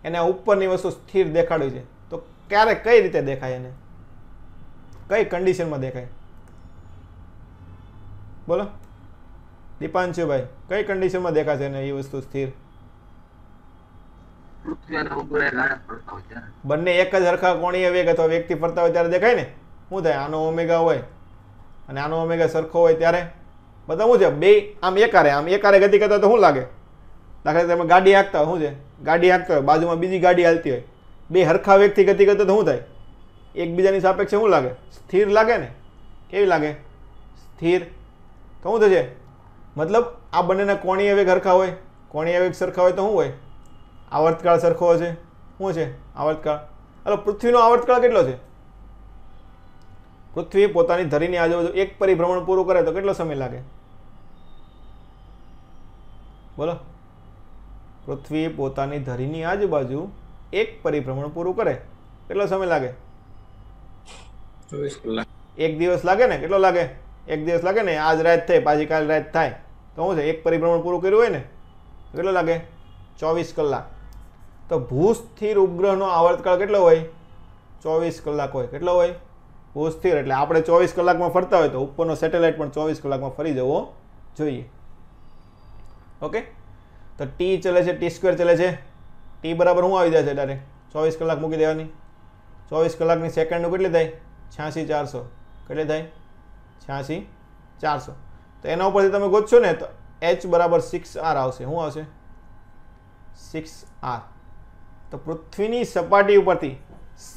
A: એને આ ઉપરની વસ્તુ સ્થિર દેખાડવી છે તો ક્યારે કઈ રીતે દેખાય એને કઈ કન્ડિશનમાં દેખાય બોલો દીપાંશુભાઈ કઈ કન્ડિશનમાં દેખાશે એને એ વસ્તુ સ્થિર બંને એક જ હરખા કોણીય વેગ અથવા વેગથી ફરતા હોય ત્યારે દેખાય ને શું થાય આનો ઓમેગા હોય અને આનો ઓમેગા સરખો હોય ત્યારે બધા શું છે બે આમ એકારે ગતિ કરતા તો શું લાગે દાખલા તમે ગાડી હાંકતા હોય શું છે ગાડી હાંકતા હોય બાજુમાં બીજી ગાડી હાલતી હોય બે હરખા વેગથી ગતિ કરતા તો શું થાય એકબીજાની સાપેક્ષે શું લાગે સ્થિર લાગે ને કેવી લાગે સ્થિર તો શું થશે મતલબ આ બંનેના કોણીય વેગ હરખા હોય કોણીય વેગ સરખા હોય તો શું હોય આવર્તકાળ સરખો હશે શું છે આવર્તકાળ એટલે પૃથ્વીનો આવર્તકાળ કેટલો છે પૃથ્વી પોતાની ધરીની આજુબાજુ એક પરિભ્રમણ પૂરું કરે તો કેટલો સમય લાગે બોલો પૃથ્વી પોતાની ધરીની આજુબાજુ એક પરિભ્રમણ પૂરું કરે કેટલો સમય લાગે
C: 24 કલાક
A: એક દિવસ લાગે ને કેટલો લાગે એક દિવસ લાગે ને આજ રાત થઈ પાછી કાલ રાત થાય તો શું છે એક પરિભ્રમણ પૂરું કર્યું હોય ને કેટલો લાગે 24 કલાક તો ભૂસ્થિર ઉપગ્રહનો આવર્તકાળ કેટલો હોય 24 કલાક હોય કેટલો હોય ભૂસ્થિર એટલે આપણે 24 કલાકમાં ફરતા હોય તો ઉપરનો સેટેલાઇટ પણ 24 કલાકમાં ફરી જવો જોઈએ ઓકે તો ટી ચલે છે t² ચલે છે ટી બરાબર શું આવી જાય છે ડાયરેક્ટ 24 કલાક મૂકી દેવાની 24 કલાકની સેકન્ડનું કેટલી થાય 86400 કેટલી થાય 86400 તો એના ઉપરથી તમે ગોતશો ને તો h બરાબર 6r આવશે શું આવશે 6r। તો પૃથ્વીની સપાટી ઉપરથી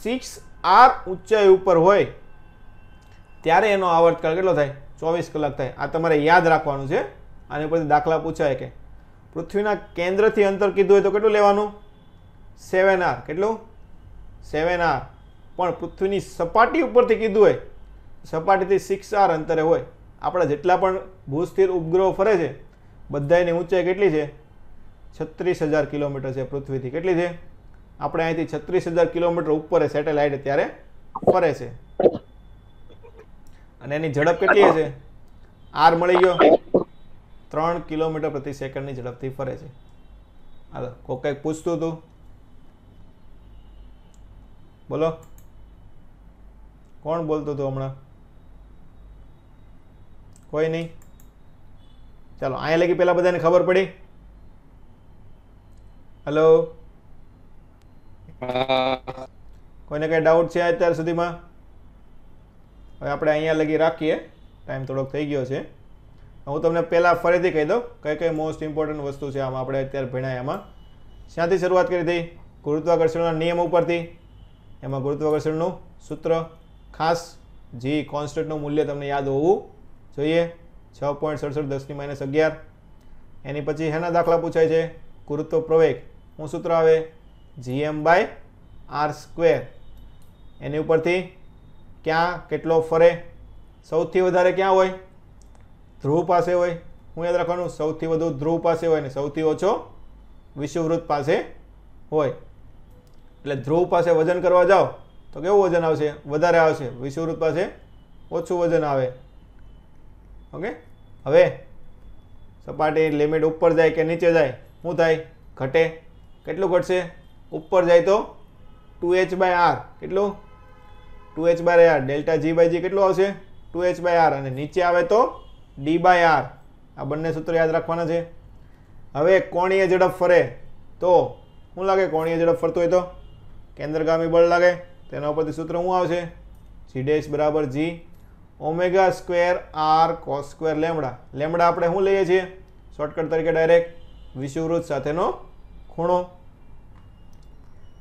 A: 6r ઊંચાઈ ઉપર હોય ત્યારે એનો આવર્તકાળ કેટલો થાય? 24 કલાક થાય। આ તમારે યાદ રાખવાનું છે। આની ઉપરથી દાખલા પૂછાય કે પૃથ્વીના કેન્દ્રથી અંતર કીધું હોય તો કેટલું લેવાનું? 7r। કેટલું? 7r। પણ પૃથ્વીની સપાટી ઉપરથી કીધું હોય, સપાટીથી 6r અંતરે હોય। આપણા જેટલા પણ ભૂસ્થિર ઉપગ્રહો ફરે છે બધાની ઊંચાઈ કેટલી છે? 36,000 કિલોમીટર છે પૃથ્વીથી। કેટલી છે? આપણે અહીંથી 36,000 કિલોમીટર ઉપર સેટેલાઇટ અત્યારે ફરે છે અને એની ઝડપ કેટલી છે? r મળી ગયો 3 કિલોમીટર પ્રતિ સેકન્ડની ઝડપથી ફરે છે। હાલો, કોઈ કંઈક પૂછતું હતું? બોલો, કોણ બોલતું હતું હમણાં? કોઈ નહીં? ચાલો, અહીંયા લગી પહેલા બધાને ખબર પડી? હેલો, કોઈને કઈ ડાઉટ છે અત્યાર સુધીમાં? હવે આપણે અહીંયા લગી રાખીએ, ટાઈમ થોડોક થઈ ગયો છે। હું તમને પહેલા ફરીથી કહી દઉં કઈ કઈ મોસ્ટ ઇમ્પોર્ટન્ટ વસ્તુ છે આમાં આપણે અત્યારે ભણ્યા। એમાં ક્યાંથી શરૂઆત કરી હતી? ગુરુત્વાકર્ષણના નિયમ ઉપરથી। એમાં ગુરુત્વાકર્ષણનું સૂત્ર ખાસ જી કોન્સ્ટન્ટનું મૂલ્ય તમને યાદ હોવું જોઈએ, 6.67 10 - 11। એની પછી હેના દાખલા પૂછાય છે? ગુરુત્વ પ્રવેગ, શું સૂત્ર આવે? gm/r²। એની ઉપરથી ક્યાં કેટલો ફરે? સૌથી વધારે ક્યાં હોય? ધ્રુવ પાસે હોય। હું યાદ રાખવાનું? સૌથી વધુ ધ્રુવ પાસે હોય ને સૌથી ઓછો વિષુવવૃત્ત પાસે હોય। એટલે ધ્રુવ પાસે વજન કરવા જાઓ તો કેવું વજન આવશે? વધારે આવશે। વિષુવવૃત્ત પાસે ઓછું વજન આવે। ઓકે, હવે સપાટી લિમિટ ઉપર જાય કે નીચે જાય શું થાય? ઘટે। કેટલું ઘટશે? ઉપર જાય તો 2h/r। કેટલું? 2h/r। ડેલ્ટા g/g કેટલું આવશે? 2h/r। અને નીચે આવે તો d/r। આ બંને સૂત્ર યાદ રાખવાના છે। હવે કોણીય ઝડપ ફરે તો શું લાગે? કોણીય ઝડપ ફરતો હોય તો કેન્દ્રગામી બળ લાગે। તેના ઉપરથી સૂત્ર શું આવશે? g' = g ω² r cos² lambda. Lambda આપણે શું લઈએ છીએ શોર્ટકટ તરીકે? ડાયરેક્ટ વિષુવવૃત્ત સાથેનો ખૂણો।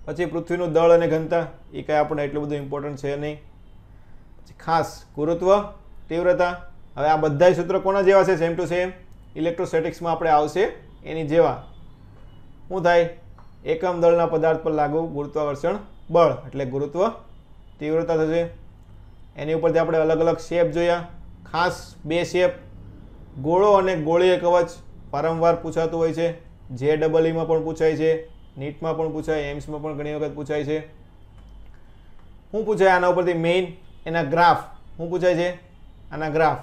A: પછી પૃથ્વીનું દળ અને ઘનતા, એ કાંઈ આપણે એટલું બધું ઇમ્પોર્ટન્ટ છે નહીં। પછી ખાસ ગુરુત્વ તીવ્રતા। હવે આ બધા સૂત્રો કોના જેવા છે? સેમ ટુ સેમ ઇલેક્ટ્રોસ્ટેટિક્સમાં આપણે આવશે એની જેવા। શું થાય? એકમ દળના પદાર્થ પર લાગુ ગુરુત્વાકર્ષણ બળ એટલે ગુરુત્વ તીવ્રતા થશે। એની ઉપરથી આપણે અલગ અલગ શેપ જોયા। ખાસ બે શેપ, ગોળો અને ગોળીય કવચ વારંવાર પૂછાતું હોય છે। JEE-માં પણ પૂછાય છે, નીટમાં પણ પૂછાય, એમ્સમાં પણ ઘણી વખત પૂછાય છે। શું પૂછાય આના ઉપરથી? મેઇન એના ગ્રાફ। શું પૂછાય છે? આના ગ્રાફ।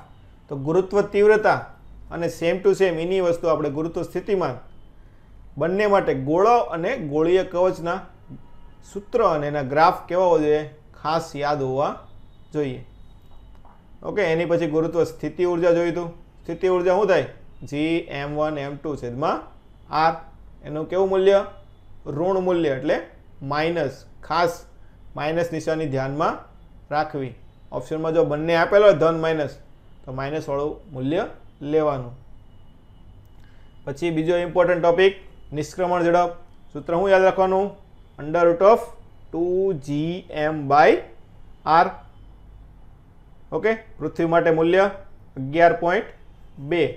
A: તો ગુરુત્વ તીવ્રતા અને સેમ ટુ સેમ એની વસ્તુ આપણે ગુરુત્વ સ્થિતિમાન બંને માટે ગોળો અને ગોળીય કવચના સૂત્ર અને એના ગ્રાફ કેવા હોવા જોઈએ? ખાસ યાદ હોવા જોઈએ। ઓકે, એની પછી ગુરુત્વ સ્થિતિ ઉર્જા જોયું હતું। સ્થિતિ ઉર્જા શું થાય? Gm1m2/r। એનું કેવું મૂલ્ય? ઋણ મૂલ્ય એટલે માઇનસ। ખાસ માઇનસ નિશાની ધ્યાનમાં રાખવી। ઓપ્શનમાં જો બંને આપેલો હોય ધન માઇનસ તો માઇનસ વાળું મૂલ્ય લેવાનું। પછી બીજો ઇમ્પોર્ટન્ટ ટોપિક નિષ્ક્રમણ ઝડપ। સૂત્ર શું યાદ રાખવાનું? √2gm/r। ઓકે, પૃથ્વી માટે મૂલ્ય 11.2।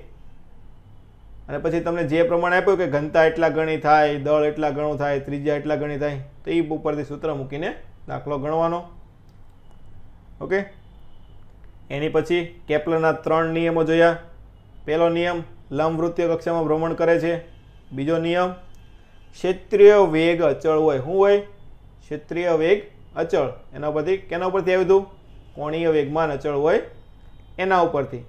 A: અને પછી તમને જે પ્રમાણે આપ્યું કે ઘનતા એટલા ગણી થાય, દળ એટલા ગણું થાય, ત્રિજ્યા એટલા ગણી થાય, તો એ ઉપરથી સૂત્ર મૂકીને દાખલો ગણવાનો। ઓકે, એની પછી કેપ્લરના 3 નિયમો જોયા। પહેલો નિયમ લંબવૃત્તીય કક્ષામાં ભ્રમણ કરે છે। બીજો નિયમ ક્ષેત્રીય વેગ અચળ હોય। શું હોય? ક્ષેત્રીય વેગ અચળ। એના ઉપરથી કેના ઉપરથી આવ્યું હતું? કોણીય વેગમાન અચળ હોય એના ઉપરથી।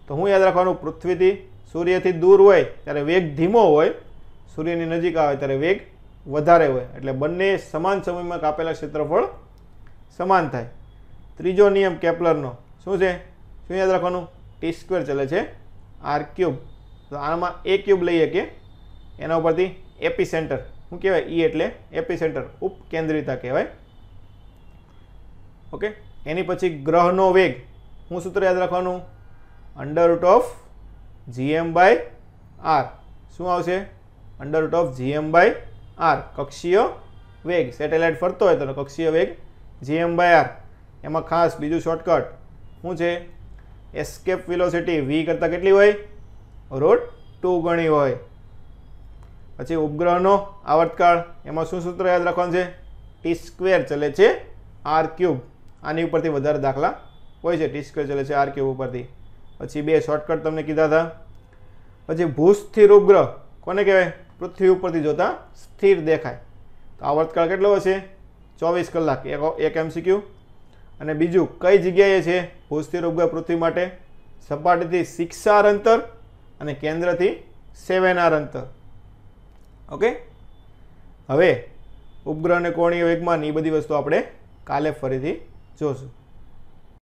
A: તો હું યાદ રાખવાનું? પૃથ્વીથી સૂર્યથી દૂર હોય ત્યારે વેગ ધીમો હોય, સૂર્યની નજીક આવે ત્યારે વેગ વધારે હોય। એટલે બંને સમાન સમયમાં કાપેલા ક્ષેત્રફળ સમાન થાય। ત્રીજો નિયમ કેપ્લરનો શું છે? શું યાદ રાખવાનું? t² ચાલે છે r³। તો આમાં a³ લઈએ કે એના ઉપરથી એપીસેન્ટર શું કહેવાય? E એટલે એપીસેન્ટર, ઉપકેન્દ્રિતા કહેવાય। ઓકે, એની પછી ગ્રહનો વેગ, શું સૂત્ર યાદ રાખવાનું? √gm/r। શું આવશે? √gm/r કક્ષીય વેગ. સેટેલાઇટ ફરતો હોય તો કક્ષીય વેગ gm/r. એમાં ખાસ બીજું શોર્ટકટ શું છે? એસ્કેપ વેલોસિટી v કરતાં કેટલી હોય? √2 ગણી હોય. પછી ઉપગ્રહનો આવર્તકાળ, એમાં શું સૂત્ર યાદ રાખવાનું છે? t² ચલે છે r³. આની ઉપરથી વધારે દાખલા હોય છે. t² ચલે છે r³ ઉપરથી. પછી 2 શોર્ટકટ તમને કીધા હતા. પછી ભૂસ્થિર ઉપગ્રહ કોને કહેવાય? પૃથ્વી ઉપરથી જોતા સ્થિર દેખાય. તો આવર્તકાળ કેટલો હશે? 24 કલાક. એક MCQ. અને બીજું કઈ જગ્યાએ છે ભૂસ્થિર ઉપગ્રહ પૃથ્વી માટે? સપાટીથી 6r અંતર અને કેન્દ્રથી 7r અંતર. ઓકે. હવે ઉપગ્રહ અને કોણીય વેગમાન એ બધી વસ્તુ આપણે કાલે ફરીથી જોશું.